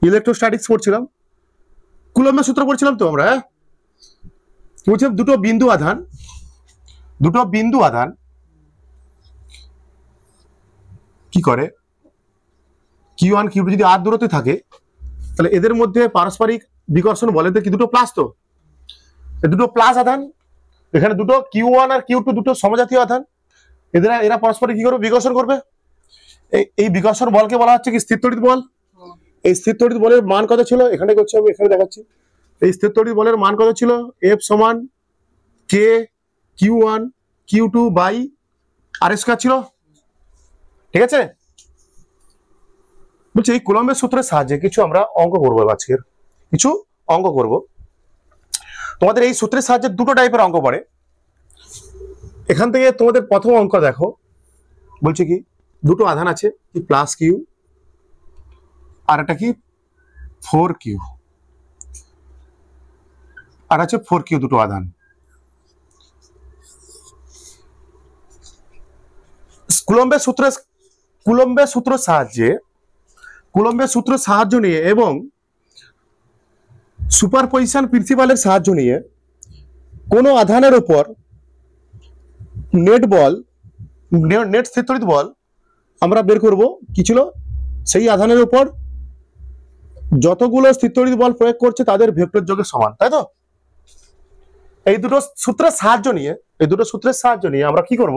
Electrostatics পড়ছিলাম, কুলম্বের সূত্র পড়ছিলাম তো আমরা। হ্যাঁ, বলছিলাম দুটো বিন্দু আধান কি করে, Q1 Q2 যদি আর দূরত্বে থাকে তাহলে এদের মধ্যে পারস্পরিক বিকর্ষণ বলে কি দুটো প্লাস, তো দুটো প্লাস আধান, এখানে দুটো Q1 আর Q2 দুটো সমজাতীয় আধান, এরা পরস্পর কি করবে, বিকর্ষণ করবে। এই বিকর্ষণ বলকে বলা হচ্ছে কি স্থির তড়িৎ বল। এই স্থির তড়িৎ বলের মান কত ছিল, এখানে করছি আমি, এখানে দেখাচ্ছি। এই স্থির তড়িৎ বলের মান কত ছিল, F সমান K Q1 Q2 by R square ছিল, ঠিক আছে। বলছি এই কুলম্বের সূত্রের সাহায্যে কিছু আমরা অঙ্ক করবো, আজকের কিছু অঙ্ক করব। তোমাদের এই সূত্রের সাহায্যে দুটো টাইপের অঙ্ক পড়ে। এখান থেকে তোমাদের প্রথম অঙ্ক দেখো, বলছে কি দুটো আধান আছে, কি প্লাস কিউ আর একটা কি 4Q, আর আছে 4Q, দুটো আধান। কুলম্বের সূত্র সাহায্য নিয়ে এবং সুপারপজিশন প্রিন্সিপালের সাহায্য নিয়ে কোনো আধানের উপর নেট স্থির তড়িৎ বল আমরা বের করব কি ছিল, সেই আধানের উপর যতগুলো স্থির তড়িৎ বল প্রয়োগ করছে তাদের ভেক্টর যোগের সমান, তাই তো। এই দুটো সূত্রের সাহায্য নিয়ে আমরা কি করব,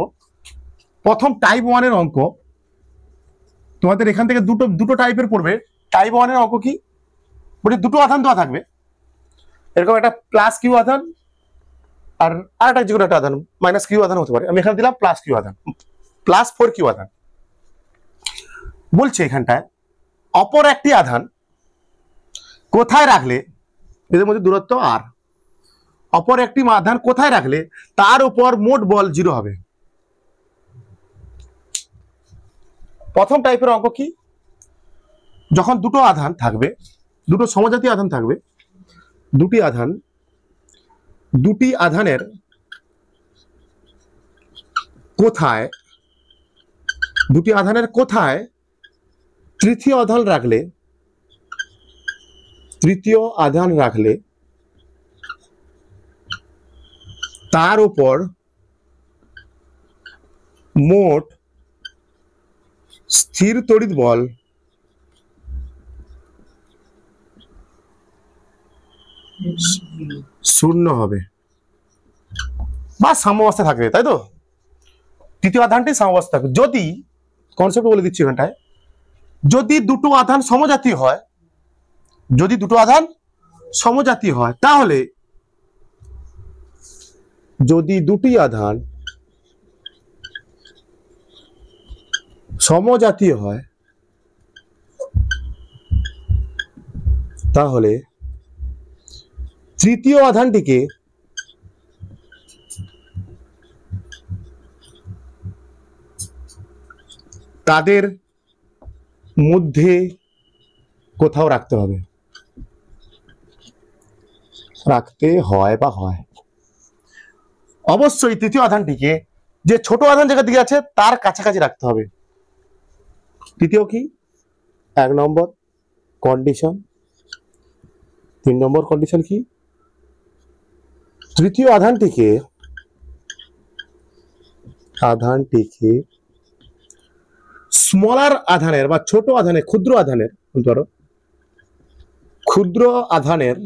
প্রথম টাইপ 1 এর অঙ্ক তোমাদের এখান থেকে দুটো টাইপের পড়বে। টাইপ 1 এর অঙ্ক কি, বলি দুটো আধান দেওয়া থাকবে, এরকম একটা প্লাস কিউ আধান আর আরেকটা যে কোনো একটা আধান মাইনাস কিউ আধান হতে পারে। আমি এখানে দিলাম প্লাস কিউ আধান, প্লাস 4Q আধান। বলছে এখানটায় অপর একটি আধান কোথায় রাখলে, এদের মধ্যে দূরত্ব আর, অপর একটি আধান কোথায় রাখলে তার উপর মোট বল 0 হবে। প্রথম টাইপের অঙ্ক কি, যখন দুটো আধান থাকবে, দুটো সমজাতীয় আধান থাকবে, দুটি আধানের কোথায় তৃতীয় আধান রাখলে তার উপর মোট স্থির তড়িৎ বল শূন্য হবে বা সাম্যাবস্থা থাকবে, তাই তো। তৃতীয় আধানটি সাম্যাবস্থা থাকবে যদি, কনসেপ্ট বলে দিচ্ছি এখানটায়, যদি দুটো আধান সমজাতীয় হয়, তাহলে যদি দুটি আধান সমজাতীয় হয় তাহলে তৃতীয় আধানটিকে তাদের মধ্যে কোথাও রাখতে হয় বা হয়। অবশ্যই তৃতীয় আধানটিকে যে ছোট আধান যেখান দিকে আছে তার কাছাকাছি রাখতে হবে। তৃতীয় কি, 1 নম্বর কন্ডিশন। 3 নম্বর কন্ডিশন কি, তৃতীয় আধানটিকে স্মলার আধানের বা ছোট আধানের, ক্ষুদ্র আধানের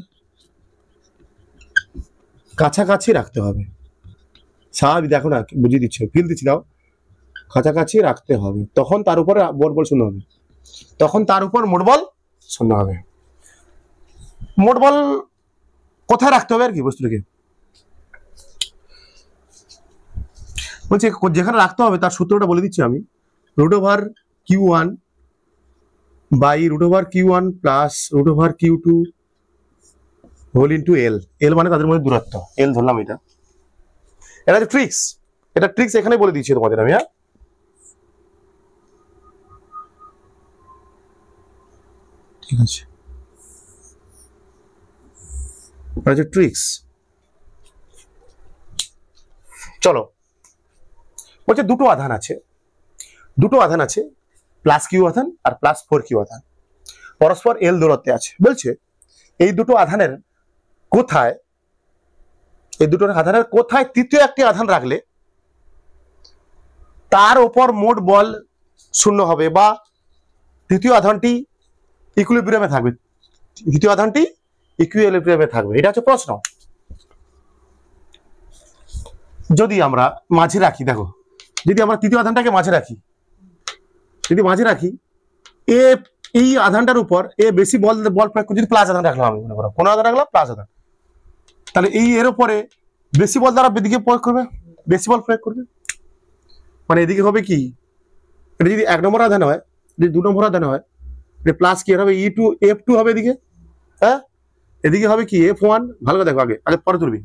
কাছাকাছি রাখতে হবে। স্বাভাবিক, দেখো না বুঝিয়ে দিচ্ছ, ফিল দিচ্ছি, দাও, কাছাকাছি রাখতে হবে, তখন তার উপর মোট বল শূন্য হবে। মোট বল কোথায় রাখতে হবে আর কি, বস্তুটাকে বলছি, যেখানে রাখতে হবে তার সূত্রটা বলে দিচ্ছি আমি। √Q1 by √Q1 plus √Q2 whole into L. L মানে তাদের মধ্যে দূরত্ব, এল ধরলাম। এটা যে ট্রিক্স, এখানে বলে দিচ্ছি তোমাদের আমি। হ্যাঁ, ঠিক আছে, এটা যে ট্রিক্স। চলো, বলছে দুটো আধান আছে প্লাস কিউ আধান আর প্লাস 4Q আধান। পরস্পর এল দূরত্বে আছে। বলছে এই দুটো আধানের কোথায়, এই দুটো আধানের কোথায় তৃতীয় একটি আধান রাখলে তার উপর মোট বল শূন্য হবে বা তৃতীয় আধানটি ইকুইলিব্রিয়ামে থাকবে, তৃতীয় আধানটি ইকুইলিব্রিয়ামে থাকবে, এটা হচ্ছে প্রশ্ন। যদি আমরা মাঝে রাখি, দেখো যদি আমরা তৃতীয় আধানটাকে মাঝে রাখি, যদি মাঝে রাখি এ এই আধানটার উপর এ বেশি বল প্রয়োগ করে, যদি প্লাস আধান রাখলাম, আমি মনে করো কোন আধান রাখলাম, প্লাস আধান, তাহলে এই এর উপরে বেশি বল দ্বারা এদিকে প্রয়োগ করবে, বেশি বল প্রয়োগ করবে, মানে এদিকে হবে কি, এটা যদি 1 নম্বর আধান হয়, যদি 2 নম্বর আধান হয়, এটা প্লাস কি হবে, E2 F2 হবে এদিকে, হ্যাঁ এদিকে হবে কি F1, ভালো করে দেখো, আগে আগে পরে তুলবি,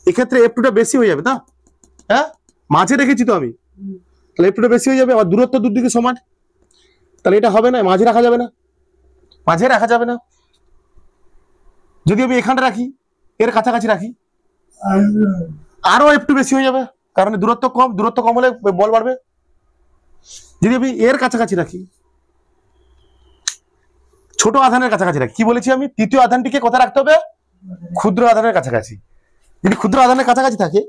এক্ষেত্রে F2টা বেশি হয়ে যাবে, তা হ্যাঁ মাঝে রেখেছি তো আমি, তাহলে F2টা বেশি হয়ে যাবে, আর দূরত্ব দুদিকে সমান, তাহলে এটা হবে না, মাঝে রাখা যাবে না, মাঝে রাখা যাবে না। যদি আমি এখানটা রাখি, এর কাছাকাছি রাখি, আরো F2 বেশি হয়ে যাবে, কারণ দূরত্ব কম, দূরত্ব কম হলে বল বাড়বে। যদি আমি এর কাছাকাছি রাখি, ছোট আধানের কাছাকাছি রাখি, কি বলেছি আমি, তৃতীয় আধানটিকে কোথায় রাখতে হবে, ক্ষুদ্র আধানের কাছাকাছি। যদি ক্ষুদ্র আধানের কাছাকাছি থাকে,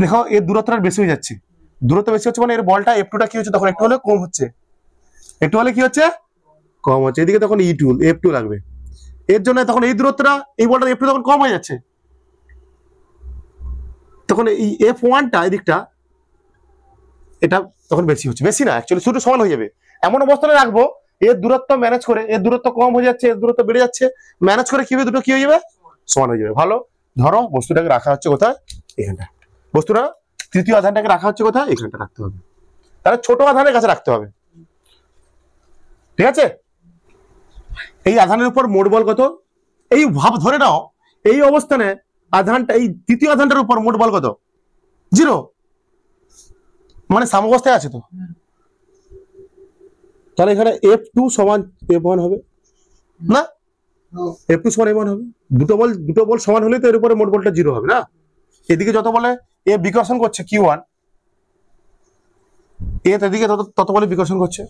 দেখো এর দূরত্বটা বেশি হয়ে যাচ্ছে, দূরত্ব বেশি হচ্ছে মানে এর বলটা F2টা কি হচ্ছে, তখন একটু হলে কম হচ্ছে, একটু হলে কি হচ্ছে, কম হচ্ছে, এদিকে তখন E2 F2 লাগবে, এর জন্য তখন এই দূরত্বটা, এই বলটা F2 তখন কম হয়ে যাচ্ছে, তখন এই F1টা এদিকটা এটা তখন বেশি হচ্ছে, বেশি না অ্যাকচুয়ালি শুধু সমান হয়ে যাবে, এমন অবস্থানে রাখবো এর দূরত্ব ম্যানেজ করে, এর দূরত্ব কম হয়ে যাচ্ছে, এর দূরত্ব বেড়ে যাচ্ছে, ম্যানেজ করে কি হবে, দুটো কি হয়ে যাবে, সমান হয়ে যাবে। ভালো, ধরো বস্তুটাকে রাখা হচ্ছে কোথায়, এখানটা, বস্তুটা তৃতীয় আধানটাকে রাখা হচ্ছে কোথায়, এখানটা রাখতে হবে, তাহলে ছোট আধানের কাছে রাখতে হবে, ঠিক আছে। এই আধানের উপর মোট বল কত, এই ভাব ধরে নাও এই অবস্থানে আধানটা, এই তৃতীয় আধানটার উপর মোট বল কত, 0, মানে সাম্যাবস্থায় আছে তো, তাহলে এখানে F2 সমান F1 হবে না, F2 সমান F1 হবে, দুটো বল সমান হলে তো এর উপরে মোট বলটা 0 হবে না। এদিকে যত বলে এ বিকর্ষণ করছে Q1, এদিকে তত বলে বিকর্ষণ করছে।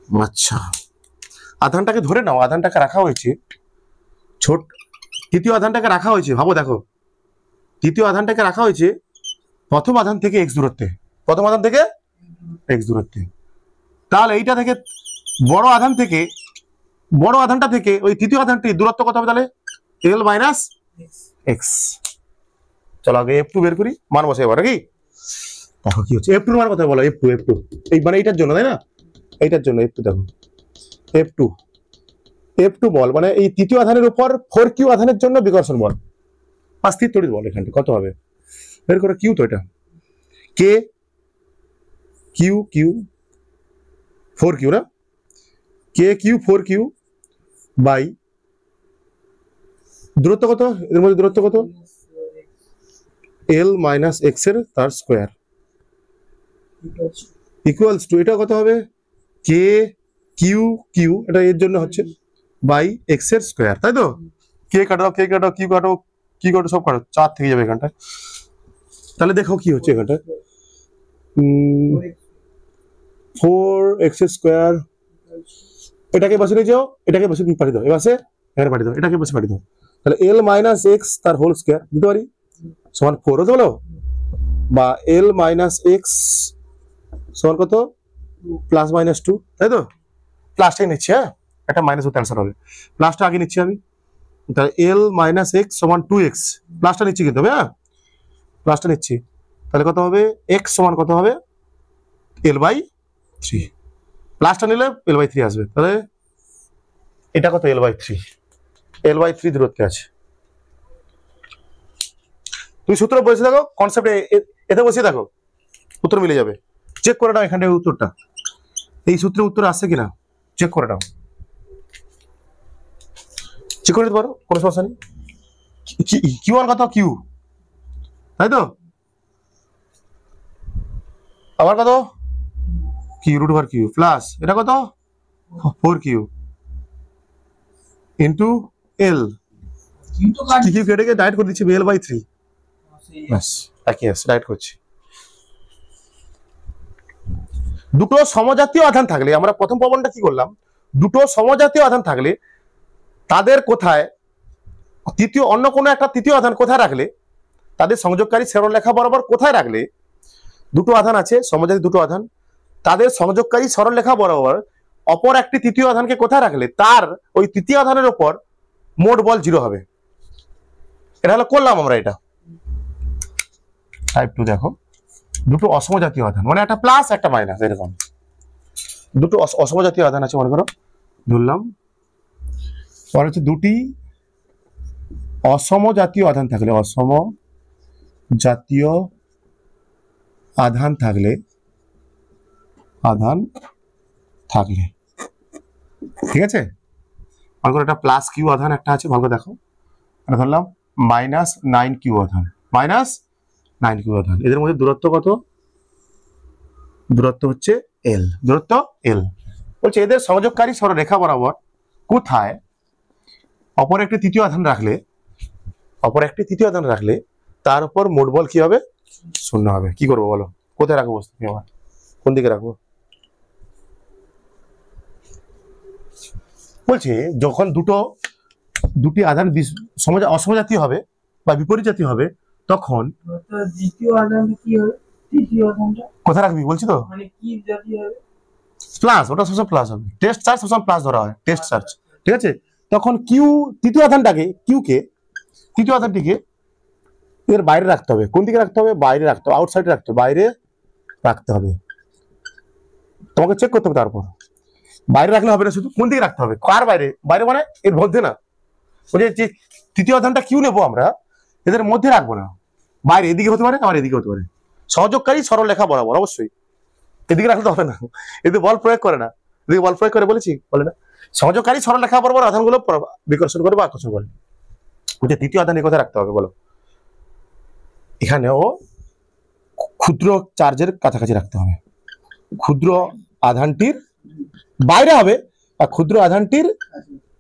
আচ্ছা, আধানটাকে ধরে নাও, আধানটাকে রাখা হয়েছে তৃতীয় আধানটাকে রাখা হয়েছে, ভাবো দেখো তৃতীয় আধানটাকে রাখা হয়েছে প্রথম আধান থেকে x দূরত্বে, প্রথম আধান থেকে x দূরত্বে, তাহলে এইটা থেকে বড় আধানটা থেকে ওই তৃতীয় আধানটির দূরত্ব কত হবে, তাহলে L মাইনাস x। চলো আগে F2 বের করি, মান বসে এবার কি দেখো কি হচ্ছে, F2 মান কথা বলো, F2 এই মানে এইটার জন্য, তাই না, এইটার জন্য F2, দেখো F2 বল মানে এই তৃতীয় আধানের উপর 4Q আধানের জন্য বিকর্ষণ বল, স্থির তড়িৎ বল, এখানটা কত হবে বের করো, Q তো এটা K Q 4Q না, KQ 4Q বাই দূরত্ব কত, এর মধ্যে দূরত্ব কত, L মাইনাস x এর তার স্কোয়ার ইকুয়ালস টু, এটা কত হবে, KQ এটা এর জন্য হচ্ছে বাই x এর স্কোয়ার, তাই তো, K কাটো Q কাটো সব কাটো, 4 থেকে যাবে এখানটায়, তাহলে দেখো কি হচ্ছে এখানটায় 4x স্কোয়ার, এটাকে বসে নিয়ে যাও, এটাকে বসে পাঠিয়ে দাও, এবারে এখানে পাঠিয়ে দাও, এটাকে বসে পাঠিয়ে দাও, তাহলে L মাইনাস x তার হোল স্কোয়ার দিতে পারি সমান 4 হতে বলো, বা L মাইনাস x সমান কত, প্লাস মাইনাস 2, তাই তো, প্লাসটাই নিচ্ছি, হ্যাঁ একটা মাইনাস হতে অ্যান্সার হবে, প্লাসটা আগে নিচ্ছি আমি, তাহলে L মাইনাস x সমান 2x, প্লাসটা নিচ্ছি কিন্তু, হ্যাঁ প্লাসটা নিচ্ছি, তাহলে কত হবে, x সমান কত হবে, L/3, প্লাসটা নিলে L/3 আসবে, তাহলে এটা কত, L/3 দূরত্বে আছে। তুমি সূত্র বসে দেখো, কনসেপ্ট এতে বসিয়ে দেখো, উত্তর মিলে যাবে, চেক করে নাও এখানটায় উত্তরটা, এই সূত্রে উত্তর আসছে কিনা চেক করে নাও, চেক করে নিতে পারো, কোনো সমস্যা নেই। Q1 কত, Q, তাই তো, আবার কত, Q √Q প্লাস এটা কত 4Q ইন্টু L, Q কেটে গিয়ে ডাইরেক্ট করে দিচ্ছি L/3, ব্যাস একই আছে, ডাইরেক্ট করছি। দুটো সমজাতীয় আধান থাকলে, আমরা প্রথম প্রবণটা কি করলাম, দুটো সমজাতীয় আধান থাকলে তাদের কোথায় তৃতীয় অন্য কোনো একটা তৃতীয় আধান কোথায় রাখলে, তাদের সংযোগকারী সরলরেখা বরাবর কোথায় রাখলে, দুটো আধান আছে সমজাতীয় দুটো আধান, তাদের সংযোগকারী সরলরেখা বরাবর অপর একটি তৃতীয় আধানকে কোথায় রাখলে তার ওই তৃতীয় আধানের উপর মোট বল 0 হবে। এটা হলো করলাম আমরা। এটা টাইপ 2 দেখো, দুটো অসমজাতীয় আধান, মানে একটা প্লাস একটা মাইনাস, এরকম দুটো অসমজাতীয় আধান আছে মনে করো, ধরলাম। পরে হচ্ছে দুটি অসমজাতীয় আধান থাকলে, অসমজাতীয় আধান থাকলে ঠিক আছে, মনে করো একটা প্লাস কিউ আধান একটা আছে, ভালো দেখো, এটা ধরলাম -9 কিউ আধান, -9 কিউ আধান, এদের মধ্যে দূরত্ব কত, দূরত্ব হচ্ছে এল, দূরত্ব এল। বলছে এদের সংযোগকারী সরলরেখা বরাবর কোথায় অপর একটি তৃতীয় আধান রাখলে তার উপর মোট বল কি হবে, 0 হবে। কি করবো বলো, কোথায় রাখবো বস্তু, আমার কোন দিকে রাখবো? বলছে যখন দুটি আধান অসমজাতীয় হবে বা বিপরীত জাতীয় হবে, তখন দ্বিতীয় আধানটা কি হবে, তৃতীয় আধানটা কোথায় রাখবি বলছি তো, মানে কি জাতীয় হবে, প্লাস, ওটা সবসময় প্লাস হবে, টেস্ট চার্জ সবসময় প্লাস ধরা হয়, টেস্ট চার্জ, ঠিক আছে। তখন কিউ তৃতীয় আধানটিকে এর বাইরে রাখতে হবে। কোন দিকে রাখতে হবে, বাইরে রাখতে হবে, আউটসাইডে রাখতে হবে, বাইরে রাখতে হবে, তোমাকে চেক করতে হবে। তারপর বাইরে রাখলে হবে না, শুধু কোন দিকে রাখতে হবে, কার বাইরে, বাইরে মানে এর মধ্যে না, ওই যে তৃতীয় আধানটা কিউ নেবো আমরা, এদের মধ্যে রাখবো না, বাইরে, এদিকে হতে পারে আমার এদিকে হতে পারে, সংযোগকারী সরলরেখা বরাবর, অবশ্যই এদিকে রাখলে হবে না, এদিকে বল প্রয়োগ করে না, এদিকে বল প্রয়োগ করে বলেছি, বলে না, সংযোগকারী সরলরেখা বরাবর আধানগুলো বিকর্ষণ করে বা আকর্ষণ করে। ওই তৃতীয় আধান কোথায় রাখতে হবে বলো, এখানেও ক্ষুদ্র চার্জের কাছাকাছি রাখতে হবে, ক্ষুদ্র আধানটির বাইরে হবে আর ক্ষুদ্র আধানটির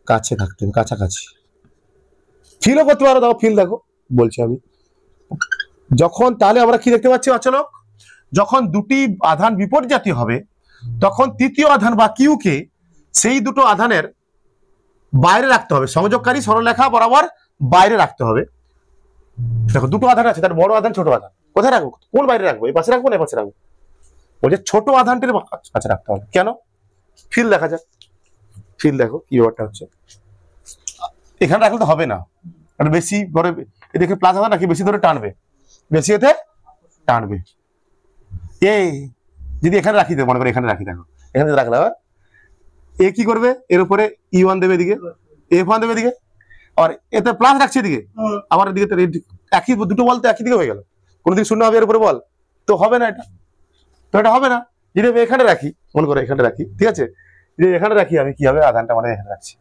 কাছে থাকতে হবে, কাছাকাছি। ফিলও করতে পারো, দেখো ফিল দেখো বলছি আমি, যখন তাহলে আমরা কি দেখতে পাচ্ছি অচলক, যখন দুটি আধান বিপরীত জাতীয় হবে তখন তৃতীয় আধান বা কিউকে সেই দুটো আধানের বাইরে রাখতে হবে, সংযোগকারী সরলরেখা বরাবর বাইরে রাখতে হবে। দেখো দুটো আধান আছে, তার বড় আধান ছোট আধান কোথায় রাখবো, কোন বাইরে রাখবো, এই পাশে রাখবো না এই পাশে রাখবো, বলছে ছোট আধানটির কাছে রাখতে হবে। কেন, ফিল দেখা যাক, ফিল দেখো কি ব্যাপারটা হচ্ছে, এখানে রাখলে তো হবে না, বেশি ধরে এদিকে প্লাস আধান নাকি বেশি ধরে টানবে, বেশি এতে টানবে। এই যদি এখানে রাখি, মনে করো এখানে রাখি, দেখো এখানে রাখলে এ কি করবে, এর উপরে E1 দেবে এদিকে, F1 দেবে এদিকে, আর এতে প্লাস রাখছে এদিকে, আবার এদিকে একই, দুটো বল তো একই দিকে হয়ে গেল, কোনদিন শূন্য হবে এর উপরে বল, তো হবে না এটা, তো এটা হবে না। যদি আমি এখানে রাখি, মনে করো এখানে রাখি, ঠিক আছে, যদি এখানে রাখি আমি কি হবে, আধানটা মানে এখানে রাখছি,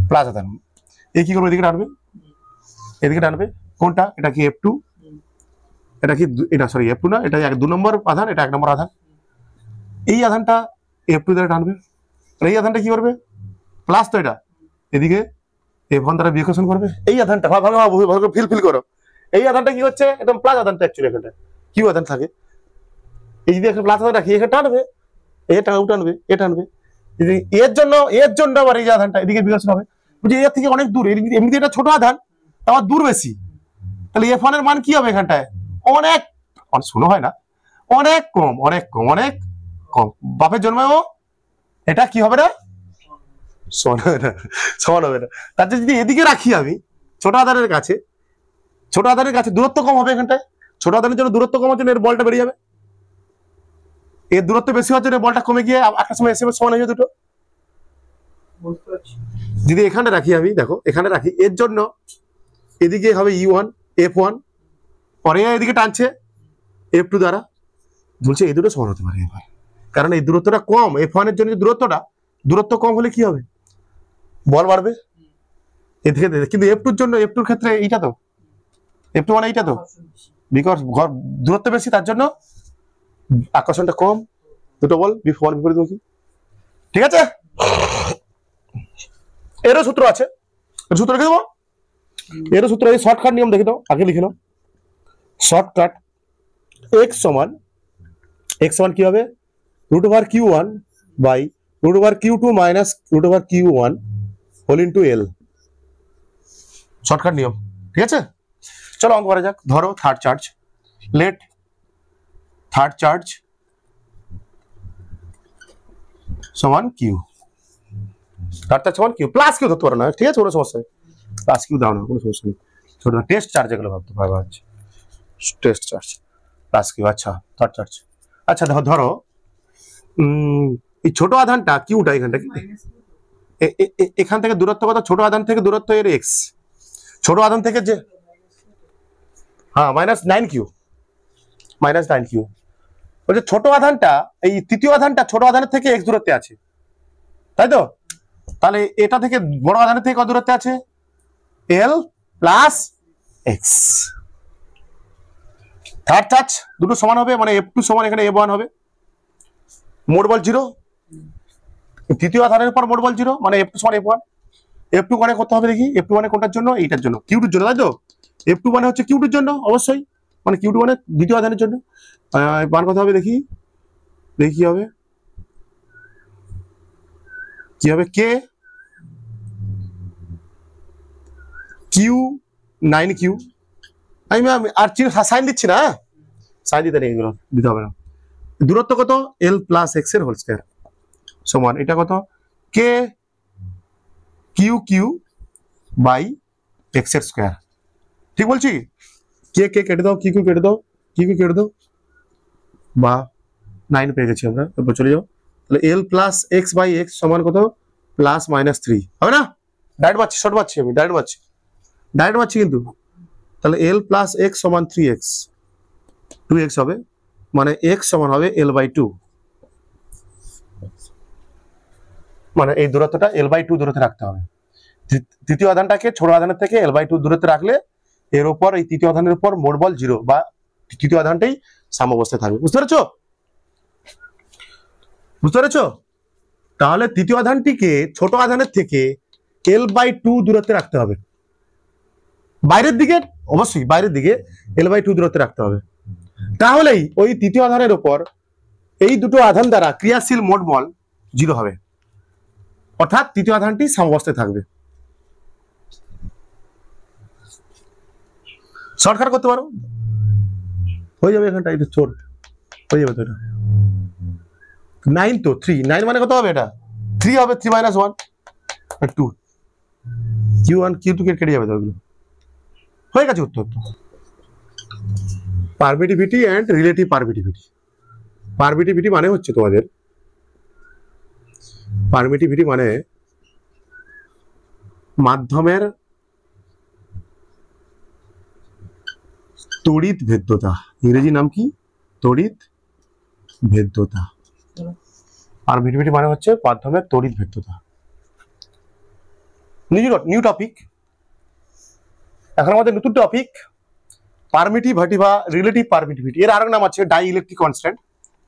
প্লাস আধান, এই কি করবে, এদিকে টানবে, এদিকে টানবে, কোনটা, এটা কি F2, এটা কি, এটা সরি F2 না, এটা 2 নম্বর আধান, এটা 1 নম্বর আধান, এই আধানটা F2 দ্বারা টানবে, আর এই আধানটা কি করবে, প্লাস, তো এটা এদিকে F1 দ্বারা বিকর্ষণ করবে, এই আধানটা ভালো ফিল করো, এই আধানটা কি হচ্ছে, একদম প্লাস আধানটা অ্যাকচুয়ালি এখানটা কি আধান থাকে, এই যদি একটা প্লাস আধান রাখি এখানে টানবে, টানবে, টানবে, এর জন্য আবার এই আধানটা এদিকে বিকর্ষণ হবে, বুঝলি, এর থেকে অনেক দূর, এমনিতে এটা ছোট আধান, আমার দূর বেশি, তাহলে F1 এর মান কি হবে এখানটায়, অনেক শোনো হয় না, অনেক কম, অনেক কম, অনেক কম, বাপের জন্মেও এটা কি হবে না, সমান হবে না। তার যদি এদিকে রাখি আমি ছোট আধানের কাছে দূরত্ব কম হবে, এখানটায় ছোট আধানের জন্য দূরত্ব কম হচ্ছে, এর বলটা বেরিয়ে যাবে, এর দূরত্ব বেশি হচ্ছে, বলটা কমে গিয়ে একটা সময় এসে সমান হয়ে যাবে দুটো। যদি এখানে রাখি আমি, দেখো এখানে রাখি, এর জন্য এদিকে হবে E1 F1, পরে এদিকে টানছে F2 দ্বারা, বলছে এই দুটো সমান হতে পারে এবার, কারণ এই দূরত্বটা কম, F1 এর জন্য দূরত্ব কম হলে কি হবে, বল বাড়বে এদিকে, কিন্তু F2 এর জন্য, F2 এর ক্ষেত্রে এইটা তো F2 মানে এইটা তো, বিকজ দূরত্ব বেশি, তার জন্য আকর্ষণটা কম, দুটো বল বিপরীতমুখী, ঠিক আছে। এরও সূত্র আছে, সূত্র লিখে দেবো, এরও সূত্র, এই শর্টকাট নিয়ম দেখে দাও, আগে লিখে নাও, শর্টকাট, x সমান কি হবে, root over Q one by root over Q two minus root over Q one whole into L. Shortcut নিয়ম, ঠিক আছে? চলো অঙ্ক করা যাক। ধরো third charge, let third charge সমান কিউ, থার্ড চার্জ সমান কিউ, প্লাস কিউ ধরতে পারো না, ঠিক আছে? কোনো সমস্যা নেই, প্লাস কিউ দাও না, কোনো সমস্যা নেই। ছোট টেস্ট চার্জ এগুলো ভাবতে ভাবা হচ্ছে, টেস্ট চার্জ প্লাস কিউ। আচ্ছা থার্ড চার্জ, আচ্ছা ধরো এই ছোট আধানটা কিউটা এখানটা কি এখান থেকে দূরত্ব কত? ছোট আধান থেকে দূরত্ব এর এক্স, ছোট আধান থেকে যে হ্যাঁ -9 কিউ, -9 কিউ বলছে ছোট আধানটা, এই তৃতীয় আধানটা ছোট আধানের থেকে এক্স দূরত্বে আছে, তাই তো? তাহলে এটা থেকে বড় আধানের থেকে কত দূরত্বে আছে? এল প্লাস এক্স। থার্ড চার্জ দুটো সমান হবে, মানে F2 সমান এখানে F1 হবে, মোট বল 0, তৃতীয় আধানের উপর মোট বল 0, মানে F2 সমান F1। F2 মানে করতে হবে দেখি, F2 মানে কোনটার জন্য? এইটার জন্য, কিউটির জন্য, তাই তো? F2 মানে হচ্ছে কিউটির জন্য অবশ্যই, মানে কিউটি মানে দ্বিতীয় আধানের জন্য। মান কত হবে দেখি, কি হবে, কে কিউ 9 কিউ। আমি আর সাইন দিচ্ছি না, সাইন দিতে নেই, এগুলো দিতে হবে না। দূরত্ব কত? এল প্লাস এক্স এর হোল স্কয়ার সমান এটা কত? কে কিউ কিউ বাই এক্স এর স্কয়ার, ঠিক বলছি? কে কেটে দাও, কিউ কেটে দাও, কিউ কেটে দাও, বা 9 পেয়ে গেছি আমরা। এরপর চলে যাও, তাহলে এল প্লাস এক্স বাই এক্স সমান কত? প্লাস -3 হবে না? ডাইরেক্ট পাচ্ছি, শর্ট পাচ্ছি আমি, ডাইরেক্ট পাচ্ছি কিন্তু। তাহলে এল প্লাস এক্স সমান 3x, 2x হবে, মানে x সমান হবে L/2, মানে এই দূরত্বটা L/2 দূরত্বে রাখতে হবে। তৃতীয় আধানটাকে ছোট আধানের থেকে L/2 দূরত্বে রাখলে এর উপর, এই তৃতীয় আধানের উপর মোট বল 0, বা তৃতীয় আধানটাই সাম্যাবস্থায় থাকবে। বুঝতে পেরেছো? তাহলে তৃতীয় আধানটিকে ছোট আধানের থেকে L/2 দূরত্বে রাখতে হবে, বাইরের দিকে, অবশ্যই বাইরের দিকে L/2 দূরত্বে রাখতে হবে। তাহলেই ওই তৃতীয় আধানের উপর এই দুটো আধান দ্বারা ক্রিয়াশীল মোট বল 0 হবে, অর্থাৎ তৃতীয় আধানটি সাম্যাবস্থায় থাকবে। শর্টকাট করতে পারো, হয়ে যাবে এখানটা, এটা ছোট হয়ে যাবে তো। এটা 9 তো 3, 9 মানে কত হবে? এটা 3 হবে, 3 - 1 2, Q1 Q2 কেটে যাবে, তো ওগুলো হয়ে গেছে উত্তর। Permittivity and relative permittivity. Permittivity মানে হচ্ছে তোমাদের, পারমিটিভিটি মানে মাধ্যমের তড়িৎ ভেদ্যতা, ইংরেজি নাম কি? তড়িৎ ভেদ্যতা। পারমিটিভিটি মানে হচ্ছে মাধ্যমের তড়িৎ ভেদ্যতা। নিউ টপিক, এখন আমাদের নতুন টপিক পারমিটিভিটি বা রিলেটিভ পারমিটিভিটি। এর আরেক নাম আছে ডাই ইলেকট্রিক কনস্ট্যান্ট,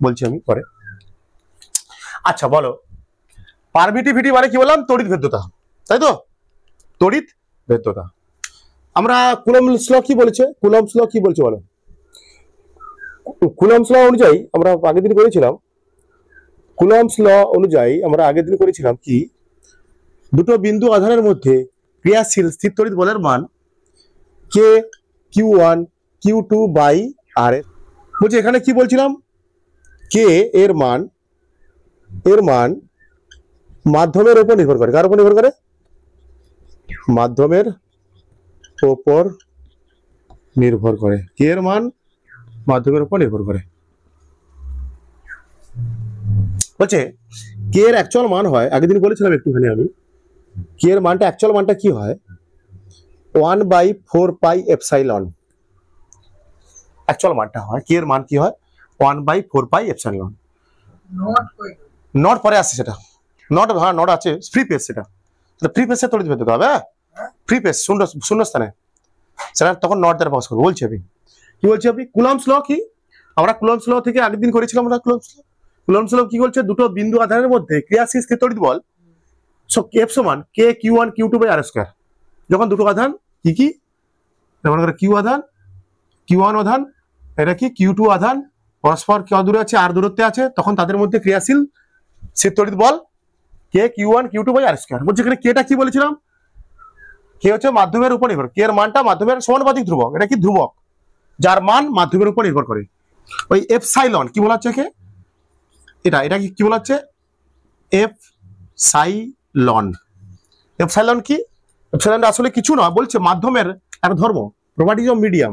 বলছি আমি পরে। আচ্ছা বলো, পারমিটিভিটি মানে কি বললাম? তড়িৎ ভেদ্যতা, তাই তো? তড়িৎ ভেদ্যতা। আমরা কুলম্বস ল কি বলেছে? কুলম্বস ল কি বলছে বলো? কুলম্বস ল অনুযায়ী আমরা আগের দিন করেছিলাম, কুলম্বস ল অনুযায়ী আমরা আগের দিন করেছিলাম কি, দুটো বিন্দু আধানের মধ্যে ক্রিয়াশীল স্থির তড়িৎ বলের মান কে Q1 Q2 বাই আর এর। বলছি এখানে কি বলছিলাম? কে এর মান মাধ্যমের উপর নির্ভর করে। কার উপর নির্ভর করে? মাধ্যমের উপর নির্ভর করে। কে এর মান মাধ্যমের উপর নির্ভর করে। বলছে কে এর অ্যাকচুয়াল মান হয়, আগের দিন বলেছিলাম একটুখানি আমি, কে এর মানটা, অ্যাকচুয়াল মানটা কি হয়? 1/4πε। অ্যাকচুয়াল মানটা হয়, কে এর মান কি হয়? 1/4πε। নট পরে আসছে সেটা, নট, হ্যাঁ নট আছে, ফ্রি পেজ, সেটা ফ্রি পেজে তড়িৎ ভেদ্যতা হবে। হ্যাঁ ফ্রি পেজ, শূন্যস্থানে সেটা তখন নট দ্বারা প্রকাশ করবো। বলছি আমি কি বলছি, আপনি কুলম্বস ল কি, আমরা কুলম্বস ল থেকে আগের দিন করেছিলাম আমরা। কুলম্বস ল কি বলছে? দুটো বিন্দু আধানের মধ্যে ক্রিয়াশীল স্থির তড়িৎ বল F সমান কে Q1 Q2 by R square. যখন দুটো আধান কি, যেমন করে কিউ আধান, Q1 আধান, এটা কি Q2 আধান, পরস্পর ক দূরে আছে আর দূরত্বে আছে, তখন তাদের মধ্যে ক্রিয়াশীল স্থির তড়িৎ বল কে Q1 Q2 by R square. বলছে এখানে কেটা কি বলেছিলাম, কে হচ্ছে মাধ্যমের উপর নির্ভর, কে এর মানটা মাধ্যমের সমানুপাতিক ধ্রুবক, এটা কি ধ্রুবক যার মান মাধ্যমের উপর নির্ভর করে। ওই এপসাইলন কি বলা হচ্ছে, এটা কি বলা হচ্ছে, এপসাইলন। এপসাইলন কি, এপসাইলন আসলে কিছু না, বলছে মাধ্যমের একটা ধর্ম, প্রপার্টিজ অফ মিডিয়াম।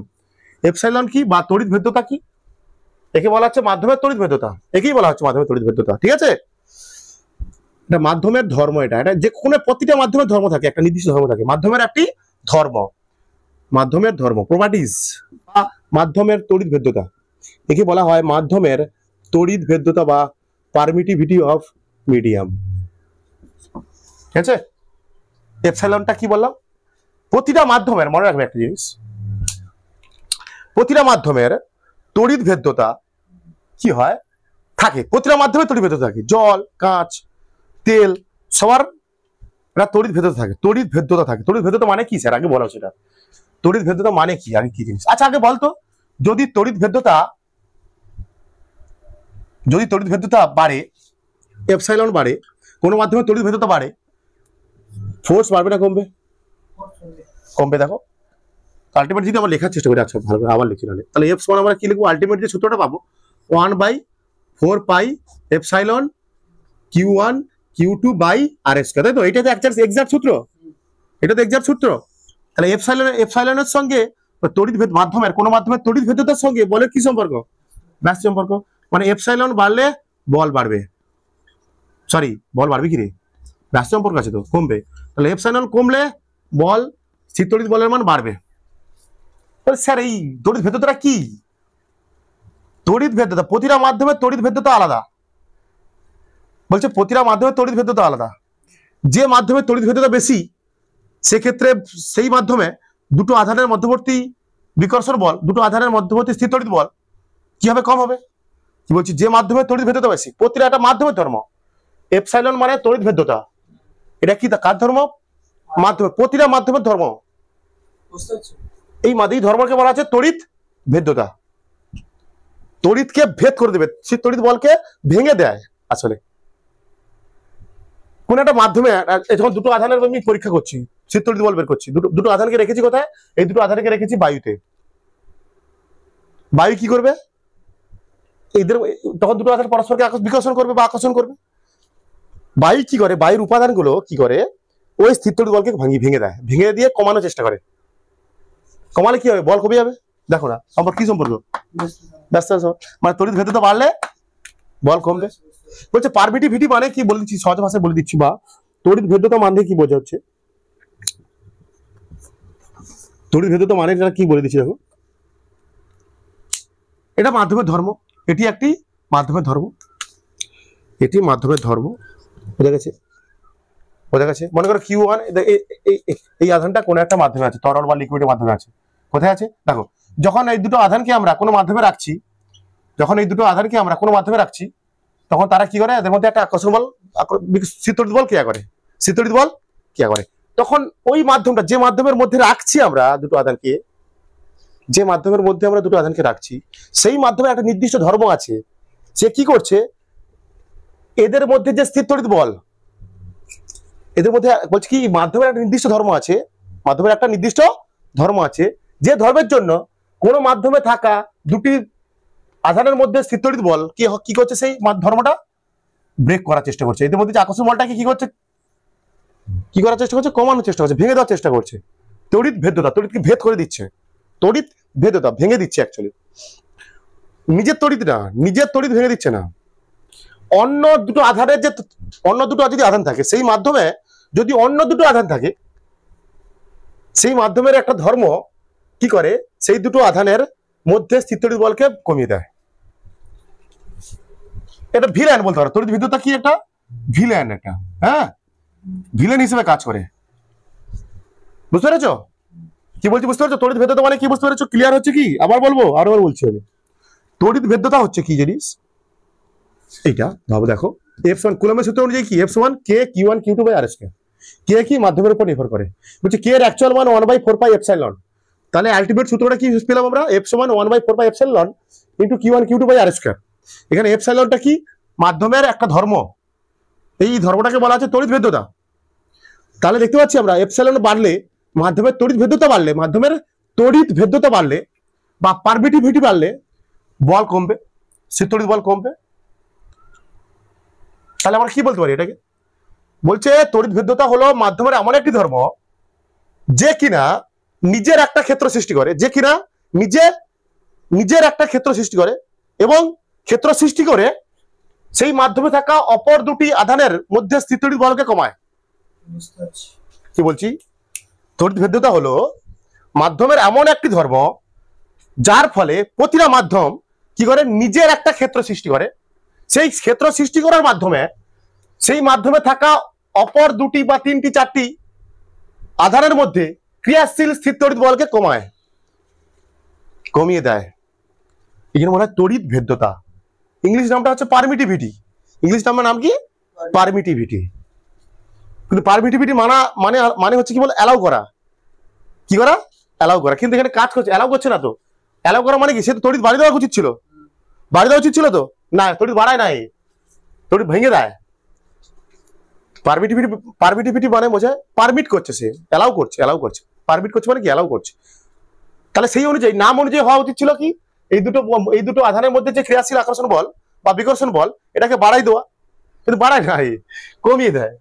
এপসাইলন কি বা তড়িৎ ভেদ্যতা কি, একে বলা হচ্ছে মাধ্যমের তড়িৎ ভেদ্যতা, একেই বলা হচ্ছে মাধ্যমের তড়িৎ ভেদ্যতা। ঠিক আছে, এটা মাধ্যমের ধর্ম, এটা যে কোনো প্রতিটা মাধ্যমের ধর্ম থাকে, একটা নির্দিষ্ট ধর্ম থাকে, মাধ্যমের একটি ধর্ম, মাধ্যমের ধর্ম প্রপার্টিজ বা মাধ্যমের তড়িৎ ভেদ্যতা, একে বলা হয় মাধ্যমের তড়িৎ ভেদ্যতা বা পারমিটিভিটি অফ মিডিয়াম। ঠিক আছে, এপসাইলনটা কি বললাম, প্রতিটা মাধ্যমের, মনে রাখবে একটা জিনিস, প্রতিটা মাধ্যমের তড়িৎ ভেদ্যতা কি হয় থাকে, প্রতিটা মাধ্যমে তড়িৎ ভেদ্যতা থাকে, জল, কাঁচ, তেল, সবার একটা তড়িৎ ভেদ্যতা থাকে, তড়িৎ ভেদ্যতা থাকে। তড়িৎ ভেদ্যতা মানে কি স্যার, আগে বলা সেটা, তড়িৎ ভেদ্যতা মানে কি, আগে কি জিনিস, আচ্ছা আগে বলতো, যদি তড়িৎ ভেদ্যতা বাড়ে, এপসাইলন বাড়ে, কোন মাধ্যমে তড়িৎ ভেদ্যতা বাড়ে, ফোর্স বাড়বে না কমবে, কমবে। দেখো আলটিমেট যদি আমরা লেখার চেষ্টা করি, আচ্ছা ভালো করে আবার লিখি, তাহলে এফ সমান আমরা কি লিখবো, আলটিমেট যে সূত্রটা পাবো 1/4 pi epsilon Q1 Q2 by R square, তাই তো, এটা তো এক্সাক্ট সূত্র, এটা তো এক্সাক্ট সূত্র। তাহলে এপসাইলনের সঙ্গে তড়িৎ ভেদ মাধ্যমের কোন মাধ্যমের তড়িৎ ভেদ্যতার সঙ্গে বলের কি সম্পর্ক, ব্যাস সম্পর্ক, মানে এপসাইলন বাড়লে বল বাড়বে, সরি বল বাড়বে কি রে, ব্যাস সম্পর্ক আছে তো, কমবে। তাহলে এপসাইলন কমলে বল, স্থির তড়িৎ বলের মান বাড়বে। স্যার এই তড়িৎ ভেদ্যতাটা কি, তড়িৎ ভেদ্যতা প্রতিটা মাধ্যমের তড়িৎ ভেদ্যতা আলাদা, বলছে প্রতিটা মাধ্যমের তড়িৎ ভেদ্যতা আলাদা, যে মাধ্যমে তড়িৎ ভেদ্যতা বেশি সেক্ষেত্রে সেই মাধ্যমে দুটো আধানের মধ্যবর্তী বিকর্ষণ বল, দুটো আধানের মধ্যবর্তী স্থির তড়িৎ বল কি হবে, কম হবে। কি বলছি, যে মাধ্যমে তড়িৎ ভেদ্যতা বেশি, প্রতিটা একটা মাধ্যমের ধর্ম, এপসাইলন মানে তড়িৎ ভেদ্যতা, এটা কি কার ধর্ম, মাধ্যমে, প্রতিটা মাধ্যমের ধর্ম, এই ধর্মকে বলা আছে তড়িৎ ভেদ্যতা, তড়িৎকে ভেদ করে দেবে, সেই তড়িৎ বলকে ভেঙে দেয়। আসলে কোন একটা মাধ্যমে যখন দুটো আধানের আমি পরীক্ষা করছি, স্থির তড়িৎ বল বের করছি, দুটো আধানকে রেখেছি কোথায়, এই দুটো আধানকে রেখেছি বায়ুতে, বায়ু কি করবে, এদের তখন দুটো আধান পরস্পরকে বিকর্ষণ করবে বা আকর্ষণ করবে। বায়ু কি করে, বায়ুর উপাদানগুলো কি করে, ওই স্থির তড়িৎ বলকে ভেঙে দেয়, ভেঙে দিয়ে কমানোর চেষ্টা করে, কমালে কি হবে, বল কমে যাবে। দেখো না সম্পর্ক, কি সম্পর্ক, ব্যস্ত, মানে তড়িৎ ভেদ্যতা বাড়লে বল কমবে। বলছে পারমিটিভিটি মানে কি বলে দিচ্ছি, সহজ ভাষায় বলে দিচ্ছি, বা তড়িৎ ভেদ্যতা মানে কি বোঝা হচ্ছে, তড়িৎ ভেদ্যতা মানে কি বলে দিচ্ছি, দেখো এটা মাধ্যমের ধর্ম, এটি একটি মাধ্যমের ধর্ম, এটি মাধ্যমের ধর্ম, বোঝা গেছে, বোঝা গেছে। মনে করো Q1, এই আধানটা কোন একটা মাধ্যমে আছে, তরল বা লিকুইডের মাধ্যমে আছে, কোথায় আছে দেখো, যখন এই দুটো আধানকে আমরা কোনো মাধ্যমে রাখছি, যখন এই দুটো আধানকে আমরা কোনো মাধ্যমে রাখছি, তখন তারা কি করে, এদের মধ্যে একটা আকর্ষণ বল, স্থির তড়িৎ বল ক্রিয়া করে, স্থির তড়িৎ বল ক্রিয়া করে, তখন ওই মাধ্যমটা, যে মাধ্যমের মধ্যে রাখছি আমরা দুটো আধানকে, যে মাধ্যমের মধ্যে আমরা দুটো আধানকে রাখছি, সেই মাধ্যমে একটা নির্দিষ্ট ধর্ম আছে, সে কি করছে, এদের মধ্যে যে স্থির তড়িৎ বল, এদের মধ্যে বলছে কি মাধ্যমের একটা নির্দিষ্ট ধর্ম আছে, মাধ্যমের একটা নির্দিষ্ট ধর্ম আছে, যে ধর্মের জন্য কোন মাধ্যমে থাকা দুটি আধানের মধ্যে স্থির তড়িৎ বল কি করছে, সেই ধর্মটা ব্রেক করার চেষ্টা করছে, এদের মধ্যে আকর্ষণ বলটাকে কি করছে, কি করার চেষ্টা করছে, কমানোর চেষ্টা করছে, ভেঙে দেওয়ার চেষ্টা করছে, তড়িৎ ভেদ্যতা, তড়িৎকে ভেদ করে দিচ্ছে, তড়িৎ ভেদ্যতা ভেঙে দিচ্ছে, অ্যাকচুয়ালি নিজের তড়িৎ না, নিজের তড়িৎ ভেঙে দিচ্ছে না, অন্য দুটো আধানের যে অন্য দুটো যদি আধান থাকে, সেই মাধ্যমে যদি অন্য দুটো আধান থাকে, সেই মাধ্যমের একটা ধর্ম কি করে, সেই দুটো আধানের মধ্যে স্থির তড়িৎ বলকে কমিয়ে দেয়, এটা ভিলেন বলতে পারো, তড়িৎ ভেদ্যতা কি একটা ভিলেন, একটা হ্যাঁ ভিলেন হিসেবে কাজ করে, বুঝতে পেরেছো কি বলছি, বুঝতে পেরেছো তড়িৎ ভেদ্যতা মানে কি, বুঝতে পেরেছো, ক্লিয়ার হচ্ছে কি, আবার বলবো, আরবার বলছি আমি, তড়িৎ ভেদ্যতা হচ্ছে কি জিনিস, এইটা ভাবো, দেখো এফ সমান কুলম্বের সূত্র অনুযায়ী কি, এফ সমান কে Q1 Q2 by R square, কে কি মাধ্যমের উপর নির্ভর করে, বলছে কে এর অ্যাকচুয়াল মান 1/4 পাই এপসাইলন, তাহলে আলটিমেট সূত্রটা কি পেলাম আমরা, এফ সমান 1/4 pi epsilon, into Q one Q two by R square. এখানে এপসাইলনটা কি? মাধ্যমের একটা ধর্ম, এই ধর্মটাকে বলা হচ্ছে তড়িৎ ভেদ্যতা। তাহলে দেখতে পাচ্ছি আমরা এপসাইলন বাড়লে মাধ্যমের তড়িৎ ভেদ্যতা বাড়লে, মাধ্যমের তড়িৎ ভেদ্যতা বাড়লে বা পারমিটিভিটি বাড়লে বল কমবে, স্থির তড়িৎ বল কমবে। তাহলে আমরা কি বলতে পারি এটাকে? বলছে তড়িৎ ভেদ্যতা হলো মাধ্যমের এমন একটি ধর্ম যে কিনা নিজের একটা ক্ষেত্র সৃষ্টি করে, যে কিনা নিজের একটা ক্ষেত্র সৃষ্টি করে এবং ক্ষেত্র সৃষ্টি করে সেই মাধ্যমে থাকা অপর দুটি আধানের মধ্যে স্থির তড়িৎ বলকে কমায়। কি বলছি? তড়িৎ ভেদ্যতা হলো মাধ্যমের এমন একটি ধর্ম যার ফলে প্রতিটা মাধ্যম কি করে নিজের একটা ক্ষেত্র সৃষ্টি করে, সেই ক্ষেত্র সৃষ্টি করার মাধ্যমে সেই মাধ্যমে থাকা অপর দুটি বা তিনটি চারটি আধানের মধ্যে ক্রিয়াশীল স্থির তড়িৎ বলকে কমিয়ে দেয়। এখানে বলা হয় তড়িৎ ভেদ্যতা। ইংলিশ নামটা হচ্ছে পারমিটিভিটি। ইংলিশ নামের নাম কি? পারমিটিভিটি। কিন্তু পারমিটিভিটি মানে হচ্ছে কি বলে অ্যালাউ করা। কি করা? অ্যালাউ করা। কিন্তু এখানে কাজ করছে, অ্যালাউ করছে না তো। অ্যালাউ করা মানে কি? সে তো তড়িৎ বাড়ি দেওয়া উচিত ছিল, বাড়ি দেওয়া উচিত ছিল তো না, তড়িৎ বাড়ায় নাই, তড়িৎ ভেঙে দেয়। পারমিটিভিটি মানে বোঝায় পারমিট করছে, সে অ্যালাউ করছে, পারমিট করছে মানে কি? অ্যালাউ করছে। তাহলে সেই অনুযায়ী নাম অনুযায়ী হওয়া উচিত ছিল কি? এই দুটো আধানের মধ্যে যে ক্রিয়াশীল আকর্ষণ বল বা বিকর্ষণ বল, এটাকে বাড়াই দেওয়া, কিন্তু বাড়ায় নাই, কমিয়ে দেয়।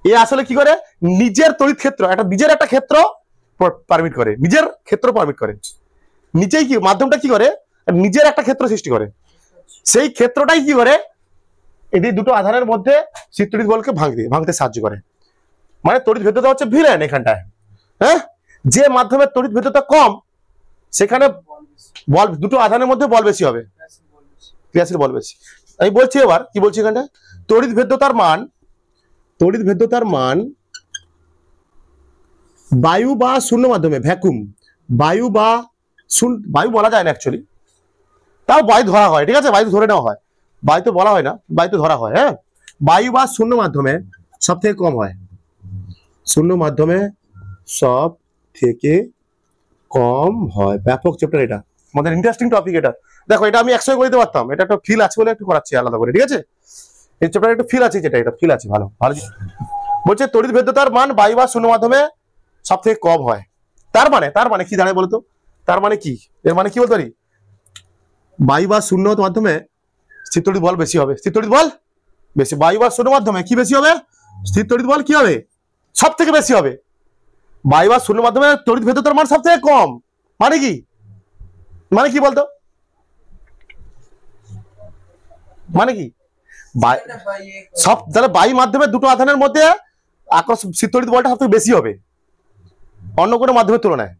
এ আসলে কি করে? নিজের তড়িৎ ক্ষেত্র, নিজের একটা ক্ষেত্র পারমিট করে, নিজের ক্ষেত্র পারমিট করে। নিচেই কি মাধ্যমটা কি করে? নিজের একটা ক্ষেত্র সৃষ্টি করে, সেই ক্ষেত্রটাই কি করে? এই দুটো আধানের মধ্যে স্থির তড়িৎ বলকে ভাঙতে সাহায্য করে। মানে তড়িৎ ভেদ্যতা হচ্ছে ভিলেন এখানটায়। হ্যাঁ, যে মাধ্যমের তড়িৎ ভেদ্যতা কম সেখানে বল, দুটো আধানের মধ্যে বল বেশি হবে, ক্রিয়াশীল বল বেশি। আমি বলছি এবার কি বলছি এখানটা, তড়িৎ ভেদ্যতার মান বায়ু বা শূন্য মাধ্যমে, ভ্যাকুম, বায়ু বলা যায় না অ্যাকচুয়ালি, তাও বায়ু ধরা হয়, ঠিক আছে, বায়ু ধরে নেওয়া হয়, বায়ু তো বলা হয় না, বায়ু তো ধরা হয়। হ্যাঁ, বায়ু বা শূন্য মাধ্যমে সব থেকে কম হয়, শূন্য মাধ্যমে সব থেকে কম হয়। ব্যাপক চ্যাপ্টার এটা, আমাদের ইন্টারেস্টিং টপিক এটা। দেখো এটা আমি একসঙ্গে করে দিতে পারতাম, এটা একটা ফিল আছে বলে একটু করাচ্ছি আলাদা করে, ঠিক আছে? এই চ্যাপ্টারে একটু ফিল আছে, এটা ফিল আছে, ভালো ভালো। বলছে তড়িৎ ভেদ্যতার মান বায়ু বা শূন্য মাধ্যমে সব থেকে কম হয়। তার মানে কি দাঁড়ায় বলতো? তার মানে কি? এর মানে কি বলতে পারি? বায়ু বা শূন্য মাধ্যমে স্থির তড়িৎ বল বেশি হবে, স্থির তড়িৎ বল বেশি। বায়ু বা শূন্য মাধ্যমে কি বেশি হবে? স্থির তড়িৎ বল কি হবে? সব থেকে বেশি হবে। বায়ু বা শূন্য মাধ্যমে তড়িৎ ভেদ্যতার মান সব থেকে কম, মানে কি? মানে কি বলতো? মানে কি? সব তাহলে বায়ু মাধ্যমে দুটো আধানের মধ্যে স্থির তড়িৎ বলটা সব থেকে বেশি হবে অন্য কোনো মাধ্যমের তুলনায়।